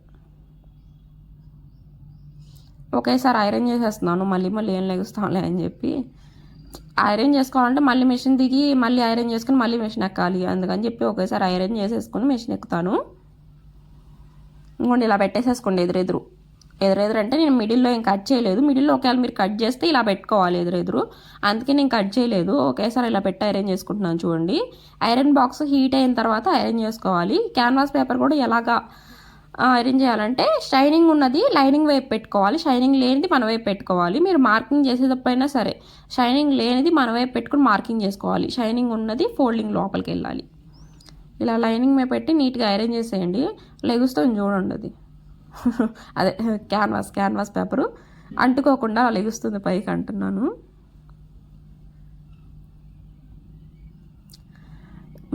ఒకేసారి ఐరన్ చేసేస్తున్నాను, మళ్ళీ మళ్ళీ ఏం లెగుస్తానులే అని చెప్పి. ఐరన్ చేసుకోవాలంటే మళ్ళీ మిషన్ దిగి మళ్ళీ ఐరన్ చేసుకుని మళ్ళీ మిషన్ ఎక్కాలి, అందుకని చెప్పి ఒకేసారి ఐరన్ చేసేసుకుని మిషన్ ఎక్కుతాను. ఇంకోండి ఇలా పెట్టేసేసుకోండి ఎదురెదురు అంటే నేను మిడిల్లో ఏం కట్ చేయలేదు. మిడిల్లో ఒకవేళ మీరు కట్ చేస్తే ఇలా పెట్టుకోవాలి ఎదురెదురు, అందుకే నేను కట్ చేయలేదు. ఒకేసారి ఇలా పెట్టి ఐరన్ చేసుకుంటున్నాను. చూడండి, ఐరన్ బాక్స్ హీట్ అయిన తర్వాత ఐరన్ చేసుకోవాలి. క్యాన్వాస్ పేపర్ కూడా ఎలాగా ఐరన్ చేయాలంటే షైనింగ్ ఉన్నది లైనింగ్ వైపు పెట్టుకోవాలి, షైనింగ్ లేనిది మన వైపు పెట్టుకోవాలి. మీరు మార్కింగ్ చేసేటప్పుడైనా సరే షైనింగ్ లేనిది మన వైపు పెట్టుకుని మార్కింగ్ చేసుకోవాలి, షైనింగ్ ఉన్నది ఫోల్డింగ్ లోపలికి వెళ్ళాలి. ఇలా లైనింగ్ మీద పెట్టి నీట్గా ఐరన్ చేసేయండి. లెగుస్తుంది చూడండి, అది అదే క్యాన్వాస్ పేపరు అంటుకోకుండా లెగుస్తుంది పైకి అంటున్నాను.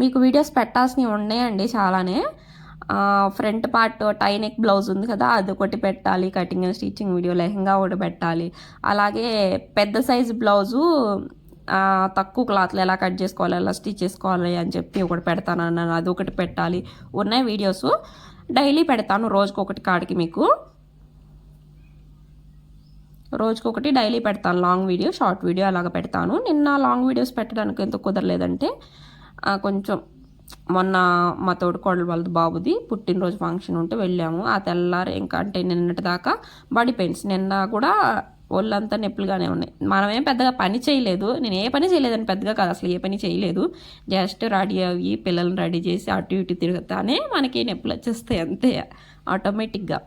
మీకు వీడియోస్ పెట్టాల్సినవి ఉన్నాయండి చాలానే. ఫ్రంట్ పార్ట్ టై నెక్ బ్లౌజ్ ఉంది కదా, అది ఒకటి పెట్టాలి, cutting and stitching video, lehenga ఒకటి పెట్టాలి. అలాగే పెద్ద సైజు బ్లౌజు తక్కువ క్లాత్లు ఎలా కట్ చేసుకోవాలి, ఎలా స్టిచ్ చేసుకోవాలి అని చెప్పి ఒకటి పెడతాను అన్నాను, అది ఒకటి పెట్టాలి. ఉన్నాయి వీడియోస్, డైలీ పెడతాను రోజుకొకటి కాడికి. మీకు రోజుకొకటి డైలీ పెడతాను, లాంగ్ వీడియో షార్ట్ వీడియో అలాగ పెడతాను. నిన్న లాంగ్ వీడియోస్ పెట్టడానికి ఎంత కుదరలేదంటే కొంచెం మొన్న మా తోడుకోడలు వాళ్ళది బాబుది పుట్టినరోజు ఫంక్షన్ ఉంటే వెళ్ళాము. ఆ తెల్లారి ఇంకా అంటే నిన్నటి దాకా బాడీ పెయిన్స్, నిన్న కూడా ఒళ్ళంతా నొప్పులుగానే ఉన్నాయి. మనమేం పెద్దగా పని చేయలేదు, నేను ఏ పని చేయలేదని పెద్దగా కాదు, అసలు ఏ పని చేయలేదు. జస్ట్ రెడీ అయ్యి పిల్లల్ని రెడీ చేసి అటు ఇటు తిరుగుతానే మనకి నొప్పులు వచ్చేస్తాయి అంతే ఆటోమేటిక్గా.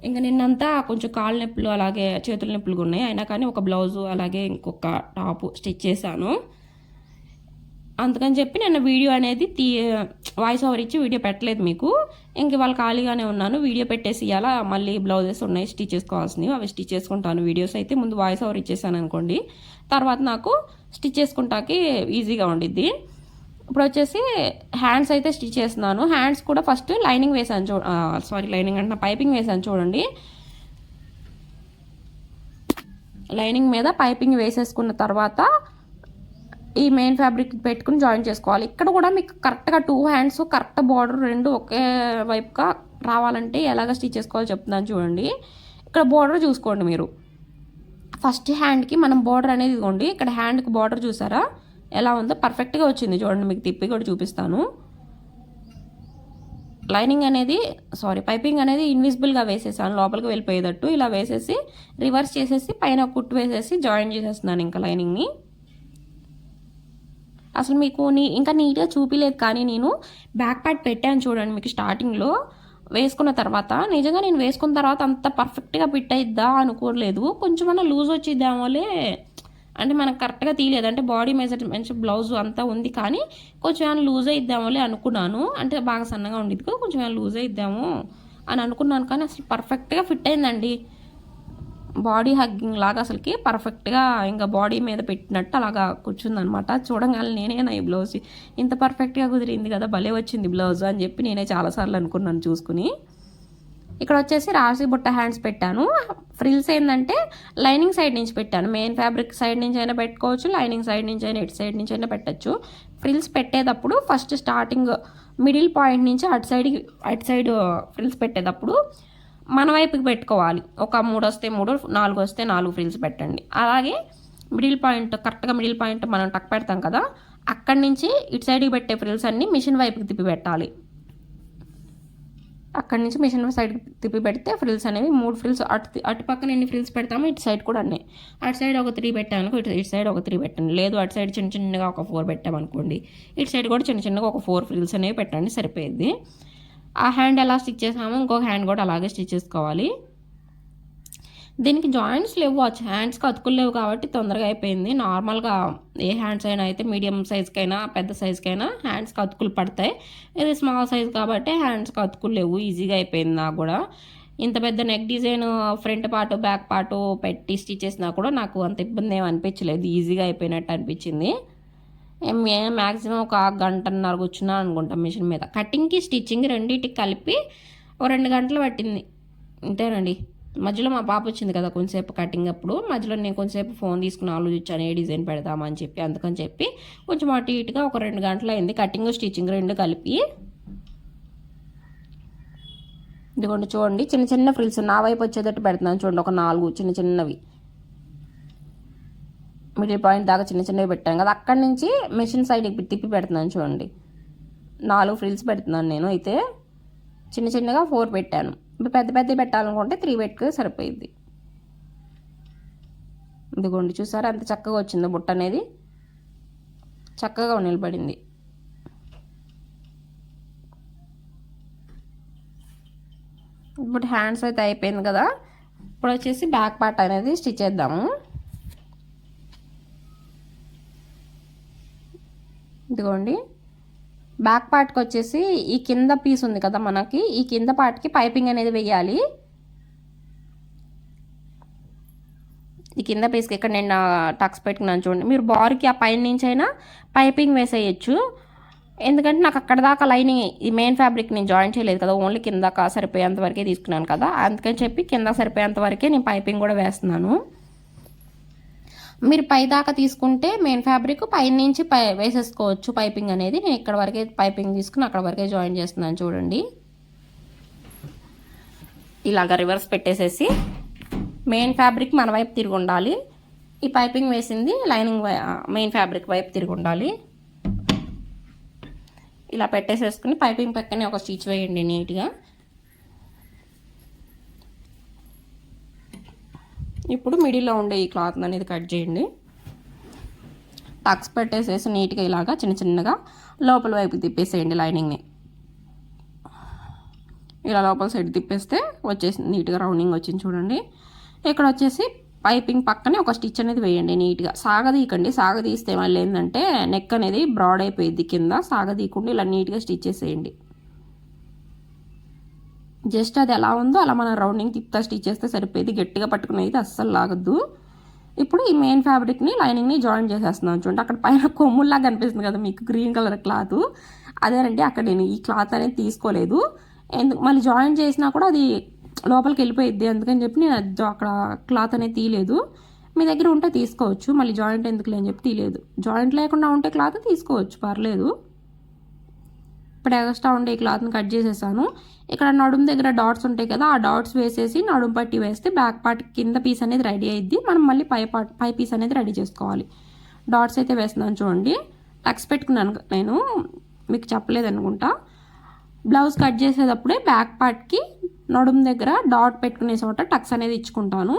ఇంకా నిన్నంతా కొంచెం కాళ్ళ నొప్పులు అలాగే చేతుల నొప్పులుగా ఉన్నాయి, అయినా కానీ ఒక బ్లౌజు అలాగే ఇంకొక టాపు స్టిచ్ చేశాను. అందుకని చెప్పి నేను వీడియో అనేది వాయిస్ ఓవర్ ఇచ్చి వీడియో పెట్టలేదు మీకు. ఇంక వాళ్ళు ఖాళీగానే ఉన్నాను, వీడియో పెట్టేసి ఇవాళ మళ్ళీ బ్లౌజెస్ ఉన్నాయి స్టిచ్ చేసుకోవాల్సినవి, అవి స్టిచ్ చేసుకుంటాను. వీడియోస్ అయితే ముందు వాయిస్ ఓవర్ ఇచ్చేసాను అనుకోండి, తర్వాత నాకు స్టిచ్ చేసుకుంటాకి ఈజీగా ఉండిద్ది. ఇప్పుడు వచ్చేసి హ్యాండ్స్ అయితే స్టిచ్ చేస్తున్నాను. హ్యాండ్స్ కూడా ఫస్ట్ లైనింగ్ వేసాను లైనింగ్ అంటే పైపింగ్ వేసాను చూడండి. లైనింగ్ మీద పైపింగ్ వేసేసుకున్న తర్వాత ఈ మెయిన్ ఫ్యాబ్రిక్ పెట్టుకుని జాయిన్ చేసుకోవాలి. ఇక్కడ కూడా మీకు కరెక్ట్గా 2 హ్యాండ్స్ కరెక్ట్ బార్డర్ రెండు ఒకే వైపుగా రావాలంటే ఎలాగ స్టిచ్ చేసుకోవాలో చెప్తున్నాను చూడండి. ఇక్కడ బార్డర్ చూసుకోండి మీరు. ఫస్ట్ హ్యాండ్కి మనం బార్డర్ అనేది ఇదిగోండి, ఇక్కడ హ్యాండ్కి బార్డర్ చూసారా ఎలా ఉందో, పర్ఫెక్ట్గా వచ్చింది చూడండి. మీకు తిప్పి కూడా చూపిస్తాను. లైనింగ్ అనేది పైపింగ్ అనేది ఇన్విజిబుల్గా వేసేసాను, లోపలికి వెళ్ళిపోయేటట్టు ఇలా వేసేసి రివర్స్ చేసేసి పైన కుట్టు వేసేసి జాయిన్ చేసేస్తున్నాను ఇంకా లైనింగ్ని. అసలు మీకు ఇంకా నీట్గా చూపిలేదు, కానీ నేను బ్యాక్ పార్ట్ పెట్టాను చూడండి మీకు స్టార్టింగ్లో. వేసుకున్న తర్వాత నిజంగా నేను వేసుకున్న తర్వాత అంత పర్ఫెక్ట్గా ఫిట్ అయిద్దా అనుకోలేదు, కొంచెమన్నా లూజ్ వచ్చిద్దామోలే, అంటే మనకు కరెక్ట్గా తీయలేదు. అంటే బాడీ మెజర్మెంట్స్ బ్లౌజ్ అంతా ఉంది, కానీ కొంచెం ఏమైనా లూజ్ అయిద్దామోలే అనుకున్నాను. అంటే బాగా సన్నగా ఉండేది కదా, కొంచెం ఏమైనా లూజ్ అయిద్దాము అని అనుకున్నాను, కానీ అసలు పర్ఫెక్ట్గా ఫిట్ అయిందండి. బాడీ హగ్గింగ్ లాగా అసలుకి పర్ఫెక్ట్గా ఇంకా బాడీ మీద పెట్టినట్టు అలాగా కూర్చుందనమాట. చూడగానే నేనేనా ఈ బ్లౌజ్ ఇంత పర్ఫెక్ట్గా కుదిరింది కదా, భలే వచ్చింది బ్లౌజ్ అని చెప్పి నేనే చాలాసార్లు అనుకున్నాను చూసుకుని. ఇక్కడ వచ్చేసి రాసి బుట్ట హ్యాండ్స్ పెట్టాను. ఫ్రిల్స్ ఏంటంటే లైనింగ్ సైడ్ నుంచి పెట్టాను, మెయిన్ ఫ్యాబ్రిక్ సైడ్ నుంచి అయినా పెట్టుకోవచ్చు, లైనింగ్ సైడ్ నుంచి అయినా ఇటు సైడ్ నుంచి అయినా పెట్టచ్చు. ఫ్రిల్స్ పెట్టేటప్పుడు ఫస్ట్ స్టార్టింగ్ మిడిల్ పాయింట్ నుంచి అటు సైడ్ ఫ్రిల్స్ పెట్టేటప్పుడు మన వైపుకి పెట్టుకోవాలి. ఒక 3 వస్తే 3, 4 వస్తే 4 ఫ్రిల్స్ పెట్టండి. అలాగే మిడిల్ పాయింట్ కరెక్ట్గా మిడిల్ పాయింట్ మనం టక్ పెడతాం కదా, అక్కడి నుంచి ఇటు సైడ్కి పెట్టే ఫ్రిల్స్ అన్నీ మిషన్ వైపుకి తిప్పి పెట్టాలి. అక్కడి నుంచి మిషన్ సైడ్కి తిప్పి పెడితే ఫ్రిల్స్ అనేవి 3 ఫ్రిల్స్ అటు పక్కన ఎన్ని ఫ్రిల్స్ పెడతామో ఇటు సైడ్ కూడా అన్నీ. అటు సైడ్ ఒక 3 పెట్టాను, ఇటు సైడ్ ఒక 3 పెట్టండి. లేదు అటు సైడ్ చిన్నగా ఒక 4 పెట్టామనుకోండి, ఇటు సైడ్ కూడా చిన్నగా ఒక 4 ఫ్రిల్స్ అనేవి పెట్టండి, సరిపోయింది. ఆ హ్యాండ్ ఎలా స్టిచ్ చేసామో ఇంకొక హ్యాండ్ కూడా అలాగే స్టిచ్ చేసుకోవాలి. దీనికి జాయింట్స్ లేవు, హ్యాండ్స్కి అతుకులు లేవు కాబట్టి తొందరగా అయిపోయింది. నార్మల్గా ఏ హ్యాండ్స్ అయినా అయితే మీడియం సైజ్కైనా పెద్ద సైజ్కైనా హ్యాండ్స్కి అతుకులు పడతాయి. ఇది స్మాల్ సైజ్ కాబట్టి హ్యాండ్స్కి అతుకులు లేవు, ఈజీగా అయిపోయింది నాకు కూడా. ఇంత పెద్ద neck design front part back part పెట్టి స్టిచ్ చేసినా కూడా నాకు అంత ఇబ్బంది ఏమి అనిపించలేదు, ఈజీగా అయిపోయినట్టు అనిపించింది. మ్యాక్సిమం ఒక 1.5 గంటన్నర కూర్చున్నా అనుకుంటాం మిషన్ మీద. కటింగ్కి స్టిచ్చింగ్ రెండింటికి కలిపి 2 గంటలు పట్టింది, అంతేనండి. మధ్యలో మా పాప వచ్చింది కదా కొంచెంసేపు కటింగ్ అప్పుడు, మధ్యలో నేను కొంచెంసేపు ఫోన్ తీసుకుని ఆలోచించాను ఏ డిజైన్ పెడదామని చెప్పి. అందుకని చెప్పి కొంచెం అటు ఇటుగా ఒక 2 గంటలు అయింది కటింగ్ స్టిచ్చింగ్ 2 కలిపి. ఇదిగోండి చూడండి, చిన్న చిన్న ఫ్రిల్స్ నా వైపు వచ్చేటట్టు పెడుతున్నాను చూడండి. ఒక 4 చిన్న చిన్నవి మిడిల్ పాయింట్ దాకా చిన్న చిన్నవి పెట్టాను కదా, అక్కడి నుంచి మెషిన్ సైడ్కి తిప్పి పెడుతున్నాను చూడండి. 4 ఫ్రిల్స్ పెడుతున్నాను నేను. అయితే చిన్న చిన్నగా 4 పెట్టాను. ఇప్పుడు పెద్ద పెద్ద పెట్టాలనుకుంటే 3 పెట్టుకు సరిపోయింది. ఇదిగోండి చూసారా ఎంత చక్కగా వచ్చిందో బుట్ట అనేది, చక్కగా నిలబడింది. ఇప్పుడు హ్యాండ్స్ అయితే అయిపోయింది కదా, ఇప్పుడు వచ్చేసి బ్యాక్ పార్ట్ అనేది స్టిచ్ చేద్దాము. ఇదిగోండి బ్యాక్ పార్ట్కి వచ్చేసి ఈ కింద పీస్ ఉంది కదా మనకి, ఈ కింద పార్ట్కి పైపింగ్ అనేది వేయాలి. ఈ కింద పీస్కి ఇక్కడ నేను టక్స్ పెట్టుకున్నాను చూడండి. మీరు బార్కి ఆ పైన నుంచి అయినా పైపింగ్ వేసేయచ్చు. ఎందుకంటే నాకు అక్కడ దాకా లైనింగ్ ఈ మెయిన్ ఫ్యాబ్రిక్ నేను జాయిన్ చేయలేదు కదా, ఓన్లీ కిందక సరిపోయేంత వరకే తీసుకున్నాను కదా, అందుకని చెప్పి కింద సరిపోయేంత వరకే నేను పైపింగ్ కూడా వేస్తున్నాను. మీరు పై దాకా తీసుకుంటే మెయిన్ ఫ్యాబ్రిక్ పైన నుంచి వేసేసుకోవచ్చు పైపింగ్ అనేది. నేను ఇక్కడ వరకే పైపింగ్ తీసుకుని అక్కడ వరకే జాయిన్ చేస్తున్నాను చూడండి. ఇలాగ రివర్స్ పెట్టేసేసి మెయిన్ ఫ్యాబ్రిక్ మన వైపు తిరిగి ఉండాలి, ఈ పైపింగ్ వేసింది లైనింగ్ మెయిన్ ఫ్యాబ్రిక్ వైపు తిరిగి ఉండాలి. ఇలా పెట్టేసేసుకుని పైపింగ్ పక్కనే ఒక స్టిచ్ వేయండి నీట్గా. ఇప్పుడు మిడిల్లో ఉండే ఈ క్లాత్ అనేది కట్ చేయండి. టక్స్ పెట్టేసేసి నీట్గా ఇలాగా చిన్న చిన్నగా లోపల వైపు తిప్పేసేయండి లైనింగ్ని. ఇలా లోపల సైడ్ తిప్పేస్తే వచ్చేసింది నీట్గా రౌండింగ్ వచ్చింది చూడండి. ఇక్కడ వచ్చేసి పైపింగ్ పక్కనే ఒక స్టిచ్ అనేది వేయండి నీట్గా. సాగదీయకండి, సాగదీస్తే మళ్ళీ ఏంటంటే నెక్ అనేది బ్రాడ్ అయిపోయింది కింద. సాగదీయకుండా ఇలా నీట్గా స్టిచ్ చేసేయండి. జస్ట్ అది ఎలా ఉందో అలా మనం రౌండింగ్ తిప్పుతా స్టిచ్ చేస్తే సరిపోయింది. గట్టిగా పట్టుకునేది అస్సలు లాగద్దు. ఇప్పుడు ఈ మెయిన్ ఫ్యాబ్రిక్ని లైనింగ్ని జాయిన్ చేసేస్తున్నాను చూడండి. అక్కడ పైన కొమ్ముల్లాగా కనిపిస్తుంది కదా మీకు గ్రీన్ కలర్ క్లాత్, అదేనండి అక్కడ నేను ఈ క్లాత్ అనేది తీసుకోలేదు. మళ్ళీ జాయిన్ చేసినా కూడా అది లోపలికి వెళ్ళిపోయిద్ది, అందుకని చెప్పి నేను అక్కడ క్లాత్ అనేది తీయలేదు. మీ దగ్గర ఉంటే తీసుకోవచ్చు, మళ్ళీ జాయింట్ ఎందుకులే అని చెప్పి తీయలేదు. జాయింట్ లేకుండా ఉంటే క్లాత్ తీసుకోవచ్చు, పర్లేదు. ఇప్పుడు ఎక్స్ట్రా ఉండే ఈ క్లాత్ని కట్ చేసేసాను. ఇక్కడ నడుము దగ్గర డాట్స్ ఉంటాయి కదా, ఆ డాట్స్ వేసేసి నడుము పట్టి వేస్తే బ్యాక్ పార్ట్ కింద పీస్ అనేది రెడీ అయ్యిద్ది. మనం మళ్ళీ పై పీస్ అనేది రెడీ చేసుకోవాలి. డాట్స్ అయితే వేస్తున్నాను చూడండి. టక్స్ పెట్టుకున్నాను నేను, మీకు చెప్పలేదు అనుకుంటా. బ్లౌజ్ కట్ చేసేటప్పుడే బ్యాక్ పార్ట్కి నడుము దగ్గర డాట్ పెట్టుకునే చోట టక్స్ అనేది ఇచ్చుకుంటాను.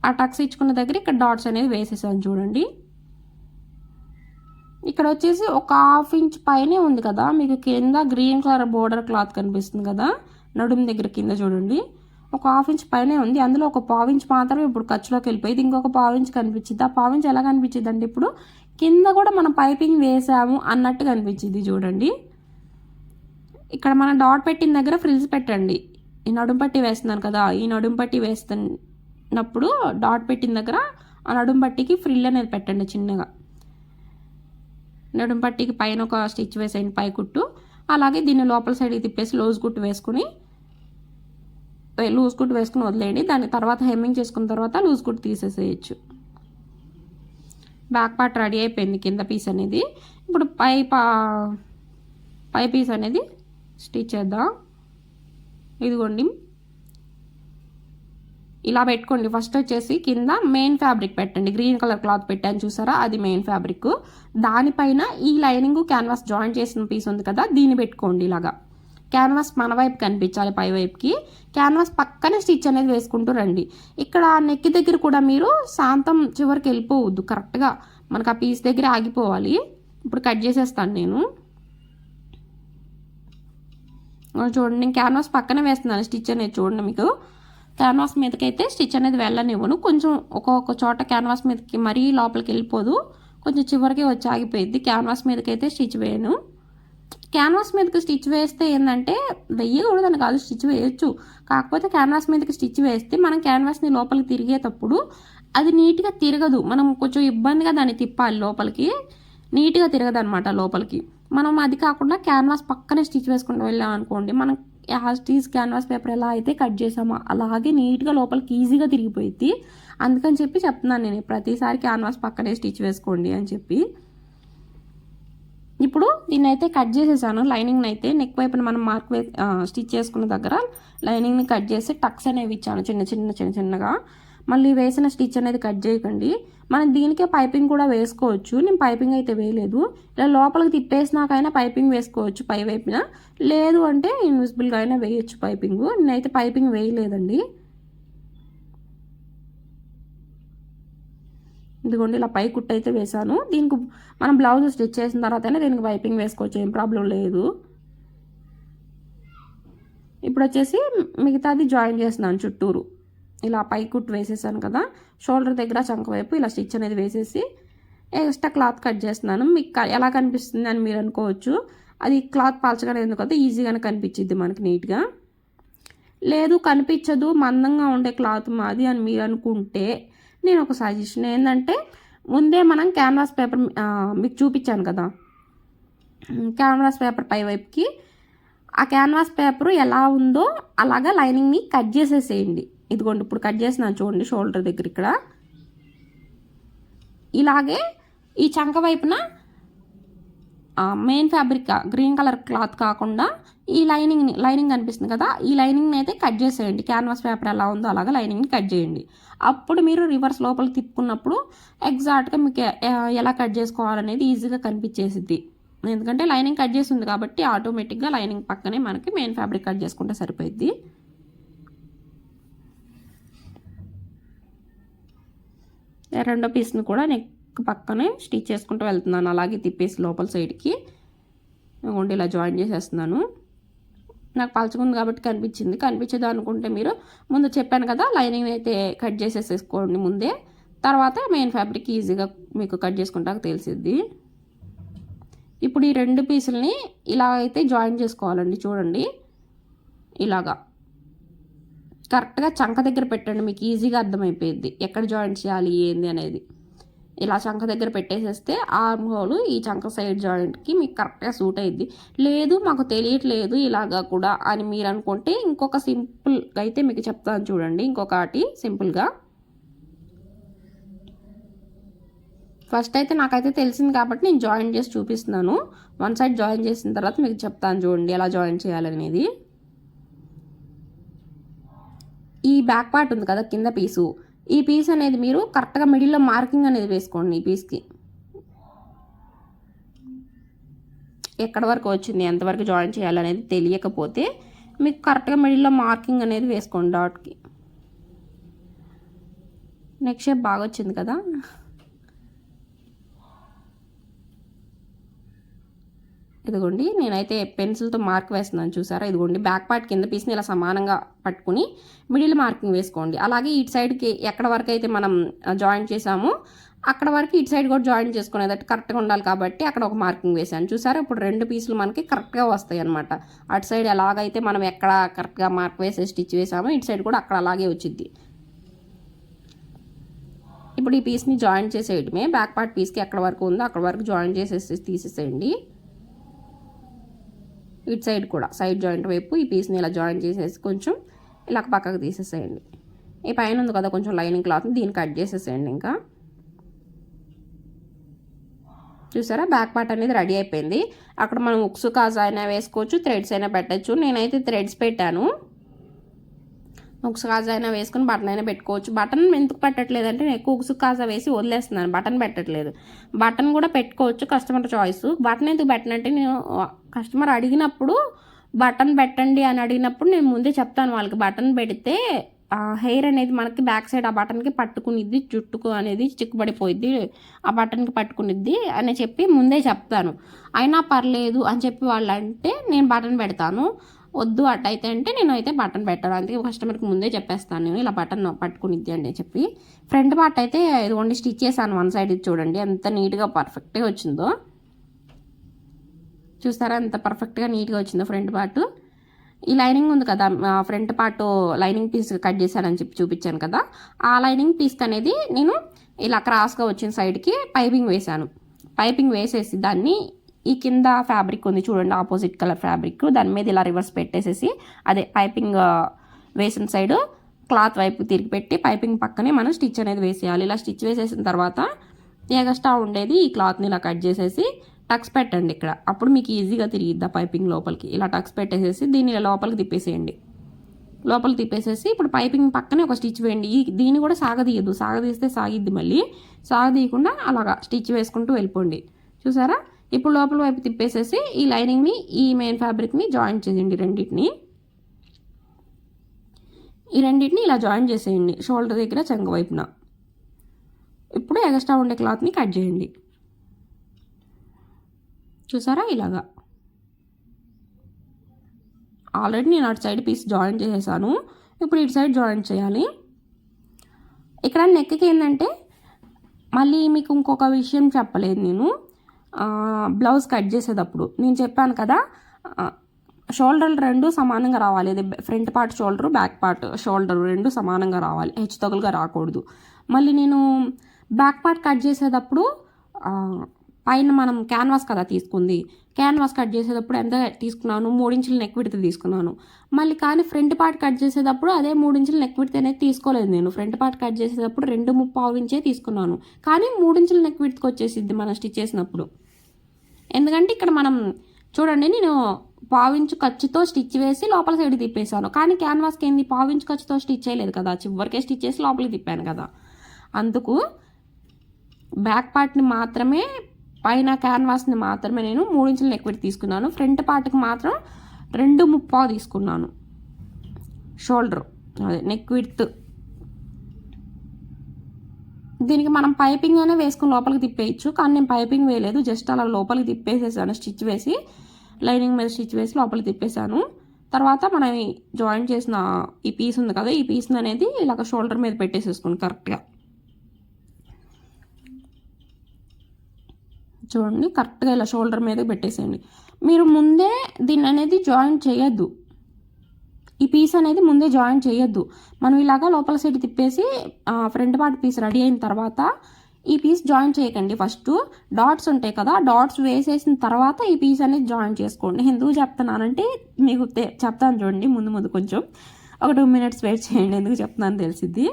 ఆ టక్స్ ఇచ్చుకున్న దగ్గర ఇక్కడ డాట్స్ అనేది వేసేసాను చూడండి. ఇక్కడ వచ్చేసి ఒక 1/2 ఇంచ్ పైనే ఉంది కదా మీకు, కింద గ్రీన్ కలర్ బోర్డర్ క్లాత్ కనిపిస్తుంది కదా నడుము దగ్గర కింద చూడండి. ఒక 1/2 ఇంచ్ పైనే ఉంది, అందులో ఒక 1/4 ఇంచ్ మాత్రమే ఇప్పుడు ఖర్చులోకి వెళ్ళిపోయింది. ఇంకొక 1/4 ఇంచ్ కనిపించింది. ఆ 1/4 ఇంచ్ ఎలా కనిపించింది అంటే ఇప్పుడు కింద కూడా మనం పైపింగ్ వేసాము అన్నట్టు కనిపించింది చూడండి. ఇక్కడ మనం డాట్ పెట్టిన దగ్గర ఫ్రిల్స్ పెట్టండి. ఈ నడుము పట్టి వేస్తున్నాను కదా, ఈ నడుము పట్టి వేస్తున్నప్పుడు డాట్ పెట్టిన దగ్గర ఆ నడుము పట్టికి ఫ్రిల్ అనేది పెట్టండి చిన్నగా. నడుము పట్టికి పైన ఒక స్టిచ్ వేసేయండి పై కుట్టు. అలాగే దీన్ని లోపల సైడ్కి తిప్పేసి లూజ్ కుట్టు వేసుకుని వదిలేయండి. దాని తర్వాత హెమ్మింగ్ చేసుకున్న తర్వాత లూజ్ కుట్టు తీసేసేయచ్చు. బ్యాక్ పార్ట్ రెడీ అయిపోయింది కింద పీస్ అనేది. ఇప్పుడు పై పీస్ అనేది స్టిచ్ చేద్దాం. ఇదిగోండి ఇలా పెట్టుకోండి. ఫస్ట్ వచ్చేసి కింద మెయిన్ ఫ్యాబ్రిక్ పెట్టండి. గ్రీన్ కలర్ క్లాత్ పెట్టాను చూసారా, అది మెయిన్ ఫ్యాబ్రిక్. దానిపైన ఈ లైనింగ్ క్యాన్వాస్ జాయిన్ చేసిన పీస్ ఉంది కదా, దీన్ని పెట్టుకోండి. ఇలాగా క్యాన్వాస్ మన వైపు కనిపించాలి, పై వైపుకి. క్యాన్వాస్ పక్కనే స్టిచ్ అనేది వేసుకుంటూ రండి. ఇక్కడ నెక్ దగ్గర కూడా మీరు శాంతం చివరికి వెళ్ళిపోవద్దు, కరెక్ట్గా మనకు ఆ పీస్ దగ్గర ఆగిపోవాలి. ఇప్పుడు కట్ చేసేస్తాను నేను. చూడండి నేను క్యాన్వాస్ పక్కనే వేస్తున్నాను స్టిచ్ అనేది. చూడండి మీకు క్యాన్వాస్ మీదకైతే స్టిచ్ అనేది వెళ్ళనివ్వను. కొంచెం ఒక్కొక్క చోట క్యాన్వాస్ మీదకి మరీ లోపలికి వెళ్ళిపోదు, కొంచెం చివరికి వచ్చి ఆగిపోయింది. క్యాన్వాస్ మీదకైతే స్టిచ్ వేయను. క్యాన్వాస్ మీదకి స్టిచ్ వేస్తే ఏంటంటే వేయకూడదని కాదు, స్టిచ్ వేయచ్చు. కాకపోతే క్యాన్వాస్ మీదకి స్టిచ్ వేస్తే మనం క్యాన్వాస్ని లోపలికి తిరిగేటప్పుడు అది నీట్గా తిరగదు. మనం కొంచెం ఇబ్బందిగా దాన్ని తిప్పాలి లోపలికి, నీట్గా తిరగదు అనమాట లోపలికి. మనం అది కాకుండా క్యాన్వాస్ పక్కనే స్టిచ్ వేసుకుంటూ వెళ్ళాం అనుకోండి, మనం యాస్టీస్ క్యాన్వాస్ పేపర్ ఎలా అయితే కట్ చేసామో అలాగే నీట్గా లోపలికి ఈజీగా తిరిగిపోయింది. అందుకని చెప్పి చెప్తున్నాను నేను ప్రతిసారి క్యాన్వాస్ పక్కనే స్టిచ్ వేసుకోండి అని చెప్పి. ఇప్పుడు దీన్ని అయితే కట్ చేసేసాను. లైనింగ్ని అయితే నెక్ వైపున మనం స్టిచ్ చేసుకున్న దగ్గర లైనింగ్ని కట్ చేసి టక్స్ అనేవి ఇచ్చాను చిన్నగా. మళ్ళీ వేసిన స్టిచ్ అనేది కట్ చేయకండి. మనం దీనికే పైపింగ్ కూడా వేసుకోవచ్చు. నేను పైపింగ్ అయితే వేయలేదు. ఇలా లోపలికి తిప్పేసినాకైనా పైపింగ్ వేసుకోవచ్చు పై వైపున, లేదు అంటే ఇన్విజిబుల్గా అయినా వేయచ్చు పైపింగ్. నేనైతే పైపింగ్ వేయలేదండి. ఇదిగోండి ఇలా పై కుట్టు అయితే వేసాను. దీనికి మనం బ్లౌజ్ స్టిచ్ చేసిన తర్వాతనే దీనికి పైపింగ్ వేసుకోవచ్చు, ఏం ప్రాబ్లం లేదు. ఇప్పుడు వచ్చేసి మిగతాది జాయిన్ చేస్తున్నాను చుట్టూరు. ఇలా పై కుట్టు వేసేసాను కదా, షోల్డర్ దగ్గర చంక వైపు ఇలా స్టిచ్ అనేది వేసేసి ఎక్స్ట్రా క్లాత్ కట్ చేస్తున్నాను. మీకు ఎలా కనిపిస్తుంది అని మీరు అనుకోవచ్చు. అది క్లాత్ పాల్చగానే ఎందుకంటే ఈజీగానే కనిపించిద్ది మనకి నీట్గా. లేదు కనిపించదు మందంగా ఉండే క్లాత్ మాది అని మీరు అనుకుంటే నేను ఒక సజెషన్ ఏంటంటే, ముందే మనం క్యాన్వాస్ పేపర్ మీకు చూపించాను కదా, క్యాన్వాస్ పేపర్ పై వైపుకి ఆ క్యాన్వాస్ పేపర్ ఎలా ఉందో అలాగా లైనింగ్ని కట్ చేసేసేయండి. ఇదిగోండి ఇప్పుడు కట్ చేసినాను చూడండి, షోల్డర్ దగ్గర ఇక్కడ ఇలాగే ఈ చంక వైపున main fabric green colour cloth కాకుండా ఈ లైనింగ్ కనిపిస్తుంది కదా, ఈ లైనింగ్ని అయితే కట్ చేసేయండి. క్యాన్వాస్ పేపర్ ఎలా ఉందో అలాగా లైనింగ్ని కట్ చేయండి. అప్పుడు మీరు రివర్స్ లోపలికి తిప్పుకున్నప్పుడు ఎగ్జాక్ట్గా మీకు ఎలా కట్ చేసుకోవాలనేది ఈజీగా కనిపించేసిద్ది. ఎందుకంటే లైనింగ్ కట్ చేసి ఉంది కాబట్టి ఆటోమేటిక్గా లైనింగ్ పక్కనే మనకి మెయిన్ ఫ్యాబ్రిక్ కట్ చేసుకుంటే సరిపోద్ది. రెండో పీస్ని కూడా నెక్ పక్కనే స్టిచ్ చేసుకుంటూ వెళ్తున్నాను. అలాగే తిప్పేసి లోపల సైడ్కి ఇలా జాయిన్ చేసేస్తున్నాను. నాకు పలచకుంది కాబట్టి కనిపించదు అనుకుంటే మీరు ముందు చెప్పాను కదా, లైనింగ్ అయితే కట్ చేసేసుకోండి ముందే, తర్వాత మెయిన్ ఫ్యాబ్రిక్ ఈజీగా మీకు కట్ చేసుకుంటాక తెలిసిద్ది. ఇప్పుడు ఈ రెండు పీసులని ఇలా అయితే జాయిన్ చేసుకోవాలండి. చూడండి ఇలాగా కరెక్ట్గా చంక దగ్గర పెట్టండి, మీకు ఈజీగా అర్థమైపోయింది ఎక్కడ జాయిన్ చేయాలి ఏంది అనేది. ఇలా చంక దగ్గర పెట్టేసేస్తే ఆర్మ్ హోల్ ఈ చంక సైడ్ జాయింట్కి మీకు కరెక్ట్గా సూట్ అయ్యిద్ది. లేదు మాకు తెలియట్లేదు ఇలాగా కూడా అని మీరు అనుకుంటే ఇంకొక సింపుల్గా అయితే మీకు చెప్తాను చూడండి. ఇంకొకటి సింపుల్గా ఫస్ట్ అయితే నాకైతే తెలిసింది కాబట్టి నేను జాయిన్ చేసి చూపిస్తున్నాను. వన్ సైడ్ జాయిన్ చేసిన తర్వాత మీకు చెప్తాను చూడండి ఎలా జాయిన్ చేయాలనేది. ఈ బ్యాక్ పార్ట్ ఉంది కదా కింద పీసు, ఈ పీస్ అనేది మీరు కరెక్ట్గా మిడిల్లో మార్కింగ్ అనేది వేసుకోండి. ఈ పీస్కి ఎక్కడి వరకు వచ్చింది ఎంతవరకు జాయిన్ చేయాలనేది తెలియకపోతే మీకు కరెక్ట్గా మిడిల్లో మార్కింగ్ అనేది వేసుకోండి డాట్కి. నెక్ షేప్ బాగా వచ్చింది కదా. ఇదిగోండి నేనైతే పెన్సిల్తో మార్క్ వేస్తున్నాను చూసారా. ఇదిగోండి బ్యాక్ పార్ట్ కింద పీస్ని ఇలా సమానంగా పట్టుకుని మిడిల్ మార్కింగ్ వేసుకోండి. అలాగే ఇటు సైడ్కి ఎక్కడ వరకు అయితే మనం జాయిన్ చేసామో అక్కడ వరకు ఇటు సైడ్ కూడా జాయిన్ చేసుకునేటట్టు కరెక్ట్గా ఉండాలి కాబట్టి అక్కడ ఒక మార్కింగ్ వేసాను చూసారా. ఇప్పుడు రెండు పీసులు మనకి కరెక్ట్గా వస్తాయి అనమాట. అటు సైడ్ ఎలాగైతే మనం ఎక్కడ కరెక్ట్గా మార్క్ వేసే స్టిచ్ వేసామో ఇటు సైడ్ కూడా అక్కడ అలాగే వచ్చింది. ఇప్పుడు ఈ పీస్ని జాయిన్ చేసేయటమే. బ్యాక్ పార్ట్ పీస్కి ఎక్కడ వరకు ఉందో అక్కడ వరకు జాయిన్ చేసేసి తీసేసేయండి. ఇటు సైడ్ కూడా సైడ్ జాయింట్ వైపు ఈ పీస్ని ఇలా జాయిన్ చేసేసి కొంచెం ఇలా పక్కకు తీసేసేయండి. ఈ పైన ఉంది కదా కొంచెం లైనింగ్ క్లాత్ని దీన్ని కట్ చేసేసేయండి. ఇంకా చూసారా బ్యాక్ పార్ట్ అనేది రెడీ అయిపోయింది. అక్కడ మనం ఉక్సు కాజా అయినా వేసుకోవచ్చు, థ్రెడ్స్ అయినా పెట్టచ్చు. నేనైతే థ్రెడ్స్ పెట్టాను. ఉక్సు కాజా అయినా వేసుకుని బటన్ అయినా పెట్టుకోవచ్చు. బటన్ ఎందుకు పెట్టట్లేదు అంటే నేను ఎక్కువ ఉక్సు కాజా వేసి వదిలేస్తున్నాను, బటన్ పెట్టట్లేదు. బటన్ కూడా పెట్టుకోవచ్చు, కస్టమర్ చాయిస్. బటన్ ఎందుకు పెట్టనంటే నేను కస్టమర్ అడిగినప్పుడు బటన్ పెట్టండి అని అడిగినప్పుడు నేను ముందే చెప్తాను వాళ్ళకి, బటన్ పెడితే హెయిర్ అనేది మనకి బ్యాక్ సైడ్ ఆ బటన్కి పట్టుకునిద్ది, జుట్టుకు అనేది చిక్కుబడిపోయిద్ది, ఆ బటన్కి పట్టుకునిద్ది అని చెప్పి ముందే చెప్తాను. అయినా పర్లేదు అని చెప్పి వాళ్ళు అంటే నేను బటన్ పెడతాను. వద్దు అట్టయితే అంటే నేను అయితే బటన్ పెట్టాను. అందుకే కస్టమర్కి ముందే చెప్పేస్తాను నేను ఇలా బటన్ పట్టుకునిద్ది అని చెప్పి. ఫ్రంట్ పార్ట్ అయితే ఇదిగోండి స్టిచ్ చేశాను వన్ సైడ్. ఇది చూడండి ఎంత నీట్గా పర్ఫెక్ట్గా వచ్చిందో. చూస్తారా ఎంత పర్ఫెక్ట్గా నీట్గా వచ్చిందో ఫ్రంట్ పార్ట్. ఈ లైనింగ్ ఉంది కదా front part lining piece cut చేశానని చెప్పి చూపించాను కదా, ఆ లైనింగ్ పీస్ అనేది నేను ఇలా క్రాస్గా వచ్చిన సైడ్కి పైపింగ్ వేశాను. పైపింగ్ వేసేసి దాన్ని ఈ కింద ఫ్యాబ్రిక్ ఉంది చూడండి, ఆపోజిట్ కలర్ ఫ్యాబ్రిక్, దాని మీద ఇలా రివర్స్ పెట్టేసేసి అదే పైపింగ్ వేసిన సైడ్ క్లాత్ వైపు తిరిగి పెట్టి పైపింగ్ పక్కనే మనం స్టిచ్ అనేది వేసేయాలి. ఇలా స్టిచ్ వేసేసిన తర్వాత ఎగస్ట్రా ఉండేది ఈ క్లాత్ని ఇలా కట్ చేసేసి టక్స్ పెట్టండి ఇక్కడ. అప్పుడు మీకు ఈజీగా తిరిగిద్దా పైపింగ్ లోపలికి. ఇలా టక్స్ పెట్టేసేసి దీన్ని ఇలా లోపలికి తిప్పేసేయండి. లోపలికి తిప్పేసేసి ఇప్పుడు పైపింగ్ పక్కనే ఒక స్టిచ్ వేయండి. దీన్ని కూడా సాగదీయద్దు, సాగదీస్తే సాగిద్ది మళ్ళీ. సాగదీయకుండా అలాగా స్టిచ్ వేసుకుంటూ వెళ్ళిపోండి. చూసారా? ఇప్పుడు లోపల వైపు తిప్పేసేసి ఈ లైనింగ్ని ఈ మెయిన్ ఫ్యాబ్రిక్ని జాయిన్ చేయండి. ఈ రెండింటిని ఇలా జాయిన్ చేసేయండి షోల్డర్ దగ్గర చెంగ వైపున. ఇప్పుడు ఎక్స్ట్రా ఉండే క్లాత్ని కట్ చేయండి. చూసారా? ఇలాగా ఆల్రెడీ నేను అటు సైడ్ పీస్ జాయిన్ చేసేసాను. ఇప్పుడు ఇటు సైడ్ జాయిన్ చేయాలి. ఇక్కడ నెక్కి ఏంటంటే మళ్ళీ మీకు ఇంకొక విషయం చెప్పలేదు నేను. బ్లౌజ్ కట్ చేసేటప్పుడు నేను చెప్పాను కదా, షోల్డర్లు రెండు సమానంగా రావాలి. అది front part shoulder, back part shoulder రెండు సమానంగా రావాలి, హెచ్చుతగులుగా రాకూడదు. మళ్ళీ నేను బ్యాక్ పార్ట్ కట్ చేసేటప్పుడు పైన మనం క్యాన్వాస్ కదా తీసుకుంది, క్యాన్వాస్ కట్ చేసేటప్పుడు ఎంత తీసుకున్నాను, 3 ఇంచుల నెక్ విడ్త్ తీసుకున్నాను. మళ్ళీ కానీ ఫ్రంట్ పార్ట్ కట్ చేసేటప్పుడు అదే 3 ఇంచుల నెక్ విడ్త్ అనేది తీసుకోలేదు నేను. ఫ్రంట్ పార్ట్ కట్ చేసేటప్పుడు 2.5 ఇంచే తీసుకున్నాను, కానీ 3 ఇంచుల నెక్ విడ్త్కి వచ్చేసిద్ది మనం స్టిచ్ చేసినప్పుడు. ఎందుకంటే ఇక్కడ మనం చూడండి, నేను 1/4 ఇంచు ఖర్చుతో స్టిచ్ వేసి లోపల సైడ్ తిప్పేశాను, కానీ క్యాన్వాస్కి ఏంది 1/4 ఇంచు ఖర్చుతో స్టిచ్ చేయలేదు కదా, చివరికే స్టిచ్ చేసి లోపలికి తిప్పాను కదా. అందుకు బ్యాక్ పార్ట్ని మాత్రమే, పైన క్యాన్వాస్ని మాత్రమే నేను 3 ఇంచుల నెక్ విడ్త్ తీసుకున్నాను. ఫ్రంట్ పార్ట్కి మాత్రం 2.5 తీసుకున్నాను షోల్డర్, అదే నెక్ విడ్త్. దీనికి మనం పైపింగ్ అయినా వేసుకుని లోపలికి తిప్పేయచ్చు, కానీ నేను పైపింగ్ వేయలేదు, జస్ట్ అలా లోపలికి తిప్పేసేసాను. స్టిచ్ వేసి లైనింగ్ మీద స్టిచ్ వేసి లోపలికి తిప్పేశాను. తర్వాత మనం జాయిన్ చేసిన ఈ పీస్ ఉంది కదా, ఈ పీస్ని అనేది ఇలాగ షోల్డర్ మీద పెట్టేసేసుకోండి కరెక్ట్గా. చూడండి, కరెక్ట్గా ఇలా షోల్డర్ మీద పెట్టేసేయండి. మీరు ముందే దీన్ని అనేది జాయిన్ చేయొద్దు, ఈ పీస్ అనేది ముందే జాయిన్ చేయొద్దు. మనం ఇలాగా లోపల సైడ్ తిప్పేసి ఫ్రంట్ పార్ట్ పీస్ రెడీ అయిన తర్వాత ఈ పీస్ జాయిన్ చేయకండి. ఫస్ట్ డాట్స్ ఉంటాయి కదా, డాట్స్ వేసేసిన తర్వాత ఈ పీస్ అనేది జాయిన్ చేసుకోండి. ఎందుకు చెప్తున్నానంటే మీకు చెప్తాను చూడండి, ముందు కొంచెం ఒక 2 minutes వెయిట్ చేయండి, ఎందుకు చెప్తున్నాను తెలిసిద్ది.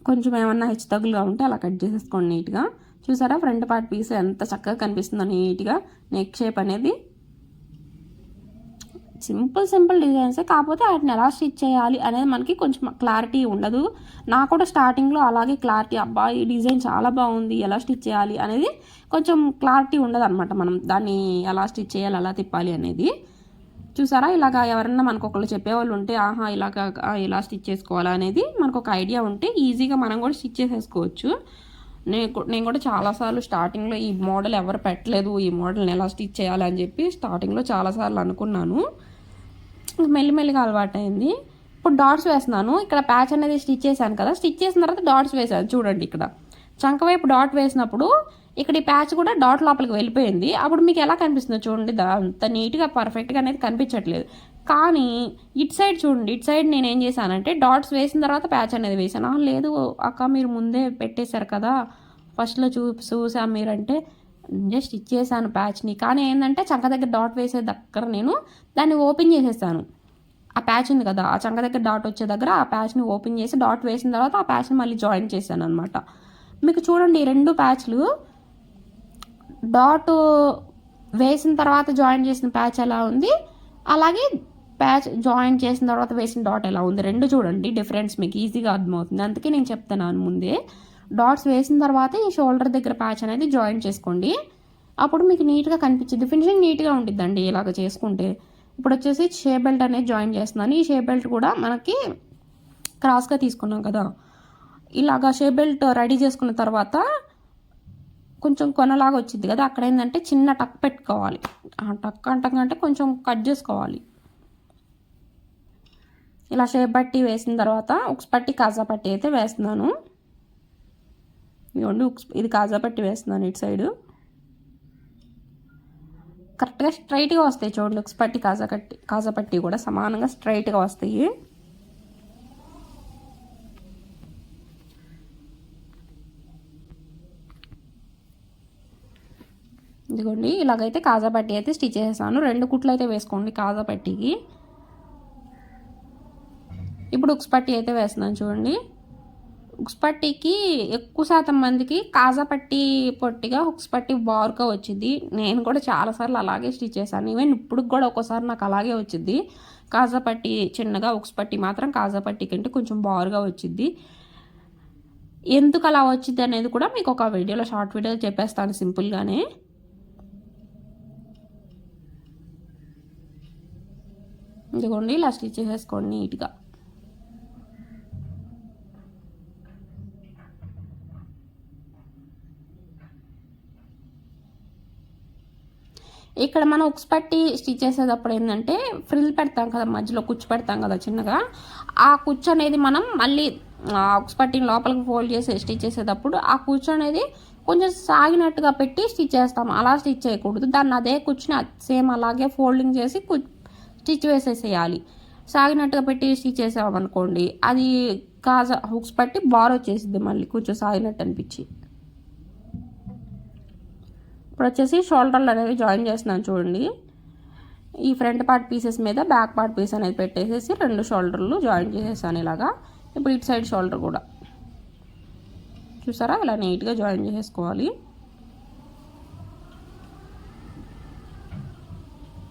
కొంచెం ఏమన్నా హెచ్చుతగులుగా ఉంటే అలా కట్ చేసేసుకోండి నీట్గా. చూసారా ఫ్రంట్ పార్ట్ పీస్ ఎంత చక్కగా కనిపిస్తుందో నీట్గా. నెక్ షేప్ అనేది సింపుల్ డిజైన్సే, కాకపోతే వాటిని ఎలా స్టిచ్ చేయాలి అనేది మనకి కొంచెం క్లారిటీ ఉండదు. నాకు కూడా స్టార్టింగ్లో అలాగే క్లారిటీ, అబ్బా ఈ డిజైన్ చాలా బాగుంది, ఎలా స్టిచ్ చేయాలి అనేది కొంచెం క్లారిటీ ఉండదు అనమాట. మనం దాన్ని ఎలా స్టిచ్ చేయాలి, ఎలా తిప్పాలి అనేది. చూసారా, ఇలాగా ఎవరన్నా మనకు ఒకళ్ళు చెప్పేవాళ్ళు ఉంటే ఆహా ఇలాగా ఎలా స్టిచ్ చేసుకోవాలా అనేది మనకు ఒక ఐడియా ఉంటే ఈజీగా మనం కూడా స్టిచ్ చేసేసుకోవచ్చు. నేను కూడా చాలాసార్లు స్టార్టింగ్లో ఈ మోడల్ ఎవరు పెట్టలేదు, ఈ మోడల్ని ఎలా స్టిచ్ చేయాలి అని చెప్పి స్టార్టింగ్లో చాలాసార్లు అనుకున్నాను. మెల్లిమెల్లిగా అలవాటైంది. ఇప్పుడు డాట్స్ వేస్తున్నాను. ఇక్కడ ప్యాచ్ అనేది స్టిచ్ చేశాను కదా, స్టిచ్ చేసిన తర్వాత డాట్స్ వేసాను. చూడండి, ఇక్కడ చంక వైపు డాట్ వేసినప్పుడు ఇక్కడ ఈ ప్యాచ్ కూడా డాట్ లోపలికి వెళ్ళిపోయింది. అప్పుడు మీకు ఎలా కనిపిస్తుందో చూడండి, అంత నీట్గా పర్ఫెక్ట్గా అనేది కనిపించట్లేదు. కానీ ఇటు సైడ్ చూడండి, ఇటు సైడ్ నేను ఏం చేశానంటే డాట్స్ వేసిన తర్వాత ప్యాచ్ అనేది వేసాను. లేదు అక్క మీరు ముందే పెట్టేశారు కదా, ఫస్ట్లో చూసా మీరంటే జస్ట్ స్టిచ్ చేశాను ప్యాచ్ని. కానీ ఏంటంటే చంక దగ్గర డాట్ వేసే దగ్గర నేను దాన్ని ఓపెన్ చేసేసాను. ఆ ప్యాచ్ ఉంది కదా, ఆ చంక దగ్గర డాట్ వచ్చే దగ్గర ఆ ప్యాచ్ని ఓపెన్ చేసి డాట్ వేసిన తర్వాత ఆ ప్యాచ్ని మళ్ళీ జాయిన్ చేశాను అనమాట. మీకు చూడండి, 2 ప్యాచ్లు డాట్ వేసిన తర్వాత జాయిన్ చేసిన ప్యాచ్ ఎలా ఉంది, అలాగే ప్యాచ్ జాయిన్ చేసిన తర్వాత వేసిన డాట్ ఎలా ఉంది, 2 చూడండి డిఫరెన్స్ మీకు ఈజీగా అర్థమవుతుంది. అందుకే నేను చెప్తున్నాను ముందే డాట్స్ వేసిన తర్వాత ఈ షోల్డర్ దగ్గర ప్యాచ్ అనేది జాయిన్ చేసుకోండి. అప్పుడు మీకు నీట్గా కనిపించింది, ఫినిషింగ్ నీట్గా ఉంటుందండి ఇలాగ చేసుకుంటే. ఇప్పుడు వచ్చేసి షే బెల్ట్ అనేది జాయిన్ చేస్తున్నాను. ఈ షే బెల్ట్ కూడా మనకి క్రాస్గా తీసుకున్నాం కదా, ఇలాగా షే బెల్ట్ రెడీ చేసుకున్న తర్వాత కొంచెం కొనలాగా వచ్చింది కదా, అక్కడ ఏంటంటే చిన్న టక్ పెట్టుకోవాలి. ఆ టక్ అంటే కొంచెం కట్ చేసుకోవాలి. ఇలా షేప్ పట్టి వేసిన తర్వాత ఉక్స్ పట్టి కాజా పట్టి అయితే వేస్తున్నాను. ఇవ్వండి, ఇది కాజా పట్టి వేస్తున్నాను ఇటు సైడు. కరెక్ట్గా స్ట్రైట్గా వస్తాయి చూడండి, ఉక్స్ పట్టి కాజా పట్టి కూడా సమానంగా స్ట్రైట్గా వస్తాయి. ఇదిగోండి ఇలాగైతే కాజా పట్టీ అయితే స్టిచ్ చేసేసాను. 2 కుట్లు అయితే వేసుకోండి కాజా పట్టీకి. ఇప్పుడు ఉక్స్ పట్టీ అయితే వేస్తున్నాను చూడండి. ఉక్స్ పట్టీకి ఎక్కువ శాతం మందికి కాజా పట్టీ పొట్టిగా ఉక్స్ పట్టీ బారుగా వచ్చింది. నేను కూడా చాలాసార్లు అలాగే స్టిచ్ చేశాను. ఈవెన్ ఇప్పుడు కూడా ఒక్కోసారి నాకు అలాగే వచ్చింది. కాజా పట్టీ చిన్నగా, ఉక్స్ పట్టీ మాత్రం కాజా పట్టీ కంటే కొంచెం బారుగా వచ్చింది. ఎందుకు అలా వచ్చింది అనేది కూడా మీకు ఒక వీడియోలో, షార్ట్ వీడియోలో చెప్పేస్తాను సింపుల్గానే. ఇదిగోండి ఇలా స్టిచ్ చేసేసుకోండి నీట్గా. ఇక్కడ మనం ఉక్స్ పట్టీ స్టిచ్ చేసేటప్పుడు ఏంటంటే ఫ్రిల్ పెడతాం కదా, మధ్యలో కుచ్చు పెడతాం కదా చిన్నగా, ఆ కుచ్చు అనేది మనం మళ్ళీ ఉక్స్ పట్టీని లోపలికి ఫోల్డ్ చేసి స్టిచ్ చేసేటప్పుడు ఆ కుచ్చు అనేది కొంచెం సాగినట్టుగా పెట్టి స్టిచ్ చేస్తాం. అలా స్టిచ్ చేయకూడదు. దాన్ని అదే కుచ్చుని సేమ్ అలాగే ఫోల్డింగ్ చేసి స్టిచ్ వేసేసేయాలి. సాగినట్టుగా పెట్టి స్టిచ్ చేసామనుకోండి అది కాజా హుక్స్ పట్టి బార్ వచ్చేసింది, మళ్ళీ కొంచెం సాగినట్టు అనిపించి. ఇప్పుడు వచ్చేసి షోల్డర్లు అనేవి జాయిన్ చేస్తున్నాను చూడండి. ఈ ఫ్రంట్ పార్ట్ పీసెస్ మీద బ్యాక్ పార్ట్ పీస్ అనేది పెట్టేసేసి 2 షోల్డర్లు జాయిన్ చేసేసాను ఇలాగా. ఇప్పుడు ఇటు సైడ్ షోల్డర్ కూడా చూసారా ఇలా నీట్గా జాయిన్ చేసేసుకోవాలి.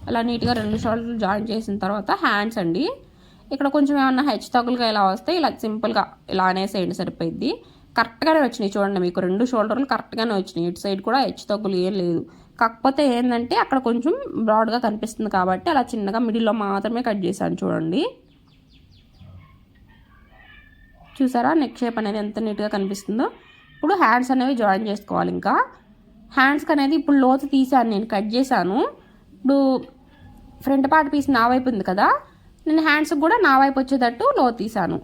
అలా నీట్గా 2 షోల్డర్లు జాయిన్ చేసిన తర్వాత హ్యాండ్స్ అండి, ఇక్కడ కొంచెం ఏమన్నా హెచ్ తగులుగా ఇలా వస్తే ఇలా సింపుల్గా ఇలా అనేసేయండి సరిపోయిద్ది. కరెక్ట్గానే వచ్చినాయి చూడండి, మీకు 2 షోల్డర్లు కరెక్ట్గానే వచ్చినాయి. ఇటు సైడ్ కూడా హెచ్ తగ్గులు ఏం లేదు. కాకపోతే ఏంటంటే అక్కడ కొంచెం బ్రాడ్గా కనిపిస్తుంది కాబట్టి అలా చిన్నగా మిడిల్లో మాత్రమే కట్ చేశాను చూడండి. చూసారా నెక్ షేప్ అనేది ఎంత నీట్గా కనిపిస్తుందో. ఇప్పుడు హ్యాండ్స్ అనేవి జాయిన్ చేసుకోవాలి. ఇంకా హ్యాండ్స్కి అనేది ఇప్పుడు లోతు తీసాను, నేను కట్ చేశాను. ఇప్పుడు ఫ్రంట్ పార్ట్ పీస్ నా వైపు ఉంది కదా, నేను హ్యాండ్స్కి కూడా నా వైపు వచ్చేటట్టు లోతు తీసాను.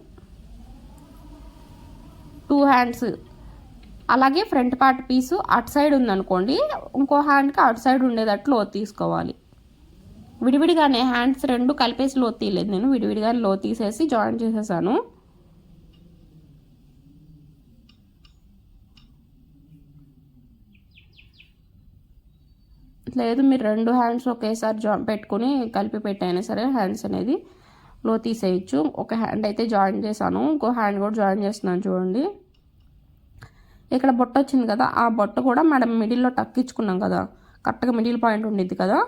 2 హ్యాండ్స్, అలాగే ఫ్రంట్ పార్ట్ పీసు అటు సైడ్ ఉందనుకోండి, ఇంకో హ్యాండ్కి అటు సైడ్ ఉండేటట్లు లోతు తీసుకోవాలి. విడివిడిగానే హ్యాండ్స్ 2 కలిపేసి లోతు తీయలేదు, నేను విడివిడిగానే లోతు తీసేసి జాయిన్ చేసేసాను. లేదు మీరు 2 హ్యాండ్స్ ఒకేసారి పెట్టుకుని కలిపి పెట్టైనా సరే హ్యాండ్స్ అనేది లో తీసేయచ్చు. ఒక హ్యాండ్ అయితే జాయిన్ చేశాను, ఇంకో హ్యాండ్ కూడా జాయిన్ చేస్తున్నాను చూడండి. ఇక్కడ బొట్ట వచ్చింది కదా, ఆ బొట్ట కూడా మనం మిడిల్లో టక్ ఇచ్చుకున్నాం కదా, కరెక్ట్గా మిడిల్ పాయింట్ ఉండిద్ది కదా,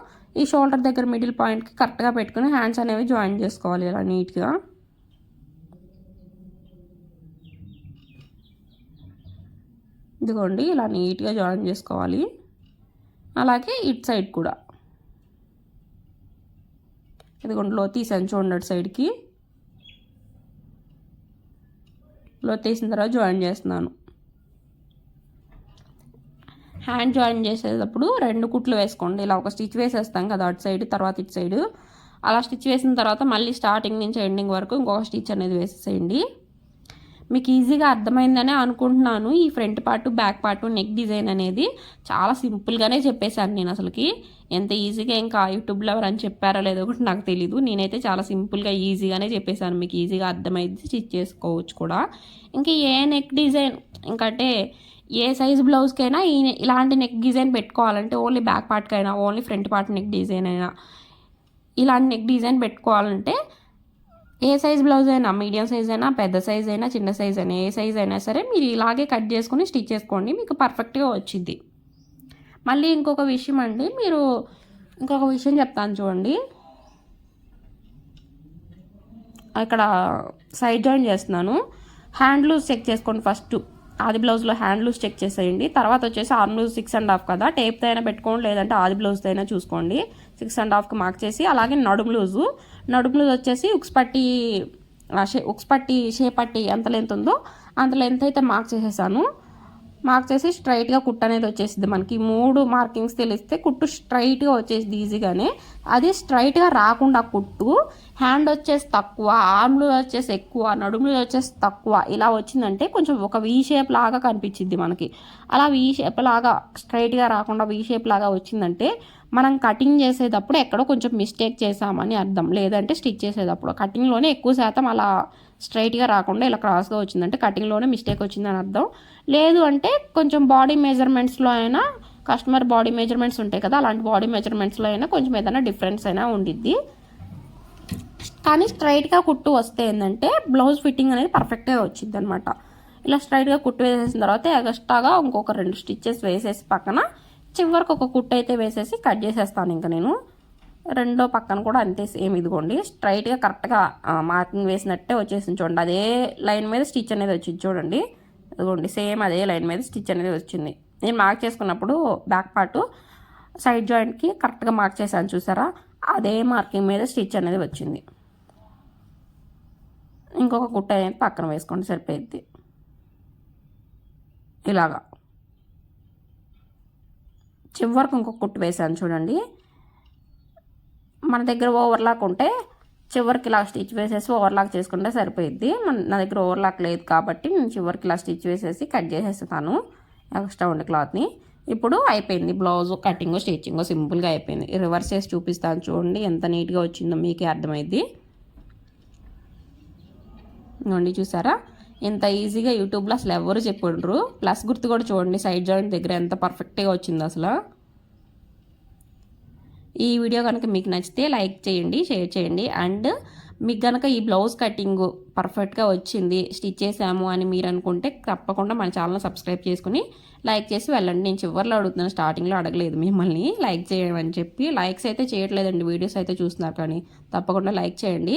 ఈ షోల్డర్ దగ్గర మిడిల్ పాయింట్కి కరెక్ట్గా పెట్టుకుని హ్యాండ్స్ అనేవి జాయిన్ చేసుకోవాలి ఇలా నీట్గా. ఇదిగోండి ఇలా నీట్గా జాయిన్ చేసుకోవాలి. అలాగే ఇటు సైడ్ కూడా ఇదిగోండి లో తీసాను చూడండి, అటు సైడ్కి లో తీసిన తర్వాత జాయిన్ చేస్తున్నాను. హ్యాండ్ జాయిన్ చేసేటప్పుడు 2 కుట్లు వేసుకోండి. ఇలా ఒక స్టిచ్ వేసేస్తాం కదా అటు సైడ్, తర్వాత ఇటు సైడ్. అలా స్టిచ్ వేసిన తర్వాత మళ్ళీ స్టార్టింగ్ నుంచి ఎండింగ్ వరకు ఇంకొక స్టిచ్ అనేది వేసేసేయండి. మీకు ఈజీగా అర్థమైందనే అనుకుంటున్నాను. ఈ front part, back part, neck design అనేది చాలా సింపుల్గానే చెప్పేశాను నేను. అసలుకి ఎంత ఈజీగా ఇంకా యూట్యూబ్లో ఎవరని చెప్పారో లేదో కూడా నాకు తెలీదు. నేనైతే చాలా సింపుల్గా ఈజీగానే చెప్పేశాను, మీకు ఈజీగా అర్థమైంది, స్టిచ్ చేసుకోవచ్చు కూడా. ఇంకా ఏ నెక్ డిజైన్ ఇంకంటే ఏ సైజ్ బ్లౌజ్కైనా ఇలాంటి నెక్ డిజైన్ పెట్టుకోవాలంటే, ఓన్లీ బ్యాక్ పార్ట్కైనా, only front part neck design అయినా, ఇలాంటి నెక్ డిజైన్ పెట్టుకోవాలంటే ఏ సైజ్ బ్లౌజ్ అయినా, మీడియం సైజ్ అయినా, పెద్ద సైజ్ అయినా, చిన్న సైజ్ అయినా, ఏ సైజ్ అయినా సరే మీరు ఇలాగే కట్ చేసుకొని స్టిచ్ చేసుకోండి, మీకు పర్ఫెక్ట్గా వచ్చింది. మళ్ళీ ఇంకొక విషయం అండి, మీరు ఇంకొక విషయం చెప్తాను చూడండి. ఇక్కడ సైడ్ జాయిన్ చేస్తున్నాను, హ్యాండ్ లూజ్ చెక్ చేసుకోండి. ఫస్ట్ ఆది బ్లౌజ్లో హ్యాండ్ లూజ్ చెక్ చేసేయండి. తర్వాత వచ్చేసి ఆర్మ్ లూజ్ 6.5 కదా, టేప్తో అయినా పెట్టుకోండి, లేదంటే ఆది బ్లౌజ్తో అయినా చూసుకోండి. 6.5కి మార్క్ చేసి, అలాగే నడుము లూజ్ వచ్చేసి ఉక్స్ పట్టి షేప్ పట్టి ఎంత లెంత్ ఉందో అంత లెంత్ అయితే మార్క్ చేసేసాను. మార్క్ చేసి స్ట్రైట్గా కుట్టు అనేది వచ్చేసింది. మనకి 3 మార్కింగ్స్ తెలిస్తే కుట్టు స్ట్రైట్గా వచ్చేసింది ఈజీగానే. అది స్ట్రైట్గా రాకుండా కుట్టు హ్యాండ్ వచ్చేసి తక్కువ, ఆర్మ్లు వచ్చేసి ఎక్కువ, నడుములు వచ్చేసి తక్కువ ఇలా వచ్చిందంటే కొంచెం ఒక వీ షేప్ లాగా కనిపించింది మనకి. అలా వీ షేప్ లాగా స్ట్రైట్గా రాకుండా వీ షేప్ లాగా వచ్చిందంటే మనం కటింగ్ చేసేటప్పుడు ఎక్కడో కొంచెం మిస్టేక్ చేసామని అర్థం. లేదంటే స్టిచ్ చేసేటప్పుడు కటింగ్లోనే ఎక్కువ శాతం అలా స్ట్రైట్గా రాకుండా ఇలా క్రాస్గా వచ్చిందంటే కటింగ్లోనే మిస్టేక్ వచ్చిందని అర్థం. లేదు అంటే కొంచెం బాడీ మెజర్మెంట్స్లో అయినా కస్టమర్ బాడీ మెజర్మెంట్స్ ఉంటాయి కదా, అలాంటి బాడీ మెజర్మెంట్స్లో అయినా కొంచెం ఏదైనా డిఫరెన్స్ అయినా ఉండిద్ది. కానీ స్ట్రైట్గా కుట్టు వస్తే ఏంటంటే బ్లౌజ్ ఫిట్టింగ్ అనేది పర్ఫెక్ట్గా వచ్చింది అనమాట. ఇలా స్ట్రైట్గా కుట్టు వేసేసిన తర్వాత ఎక్స్ట్రాగా ఇంకొక 2 స్టిచ్చెస్ వేసేసి పక్కన చివరికి ఒక కుట్టు అయితే వేసేసి కట్ చేసేస్తాను. ఇంకా నేను రెండో పక్కన కూడా అంతే సేమ్. ఇదిగోండి స్ట్రైట్గా కరెక్ట్గా మార్కింగ్ వేసినట్టే వచ్చేసింది చూడండి. అదే లైన్ మీద స్టిచ్ అనేది వచ్చింది చూడండి. ఇదిగోండి సేమ్ అదే లైన్ మీద స్టిచ్ అనేది వచ్చింది. నేను మార్క్ చేసుకున్నప్పుడు బ్యాక్ పార్ట్ సైడ్ జాయింట్కి కరెక్ట్గా మార్క్ చేశాను చూసారా, అదే మార్కింగ్ మీద స్టిచ్ అనేది వచ్చింది. ఇంకొక కుట్ట అనేది పక్కన వేసుకోండి సరిపోయింది. ఇలాగా చివరికి ఇంకొక కుట్టు వేసాను చూడండి. మన దగ్గర ఓవర్లాక్ ఉంటే చివరికి ఇలా స్టిచ్ వేసేసి ఓవర్లాక్ చేసుకుంటే సరిపోయిద్ది. నా దగ్గర ఓవర్లాక్ లేదు కాబట్టి నేను చివరికి ఇలా స్టిచ్ వేసేసి కట్ చేసేస్తాను ఎక్స్ట్రా ఉండే క్లాత్ని. ఇప్పుడు అయిపోయింది బ్లౌజ్ కటింగ్ స్టిచ్చింగ్ సింపుల్గా అయిపోయింది. రివర్స్ చేసి చూపిస్తాను చూడండి ఎంత నీట్గా వచ్చిందో మీకే అర్థమైంది. ఇవ్వండి చూసారా ఎంత ఈజీగా యూట్యూబ్లో అసలు ఎవరు చెప్పుండ్రు. ప్లస్ గుర్తు కూడా చూడండి సైడ్ జాయింట్ దగ్గర ఎంత పర్ఫెక్ట్గా వచ్చిందో అసలు. ఈ వీడియో కనుక మీకు నచ్చితే లైక్ చేయండి, షేర్ చేయండి. అండ్ మీకు కనుక ఈ బ్లౌజ్ కటింగ్ పర్ఫెక్ట్గా వచ్చింది స్టిచ్ చేసాము అని మీరు అనుకుంటే తప్పకుండా మన ఛానల్ సబ్స్క్రైబ్ చేసుకుని లైక్ చేసి వెళ్ళండి. నేను చివరిలో అడుగుతున్నాను, స్టార్టింగ్లో అడగలేదు మిమ్మల్ని లైక్ చేయమని చెప్పి. లైక్స్ అయితే చేయట్లేదండి, వీడియోస్ అయితే చూస్తున్నారు కానీ తప్పకుండా లైక్ చేయండి.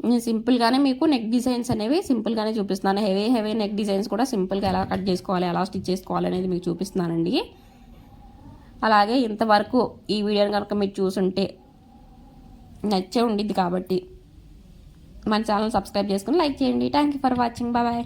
నేను సింపుల్గానే మీకు నెక్ డిజైన్స్ అనేవి సింపుల్గానే చూపిస్తున్నాను. హెవీ నెక్ డిజైన్స్ కూడా సింపుల్గా ఎలా కట్ చేసుకోవాలి, ఎలా స్టిచ్ చేసుకోవాలి అనేది మీకు చూపిస్తున్నానండి. అలాగే ఇంతవరకు ఈ వీడియోని కనుక మీరు చూసుంటే నచ్చే ఉండిద్ది కాబట్టి మన ఛానల్ సబ్స్క్రైబ్ చేసుకుని లైక్ చేయండి. Thank you for watching. Bye.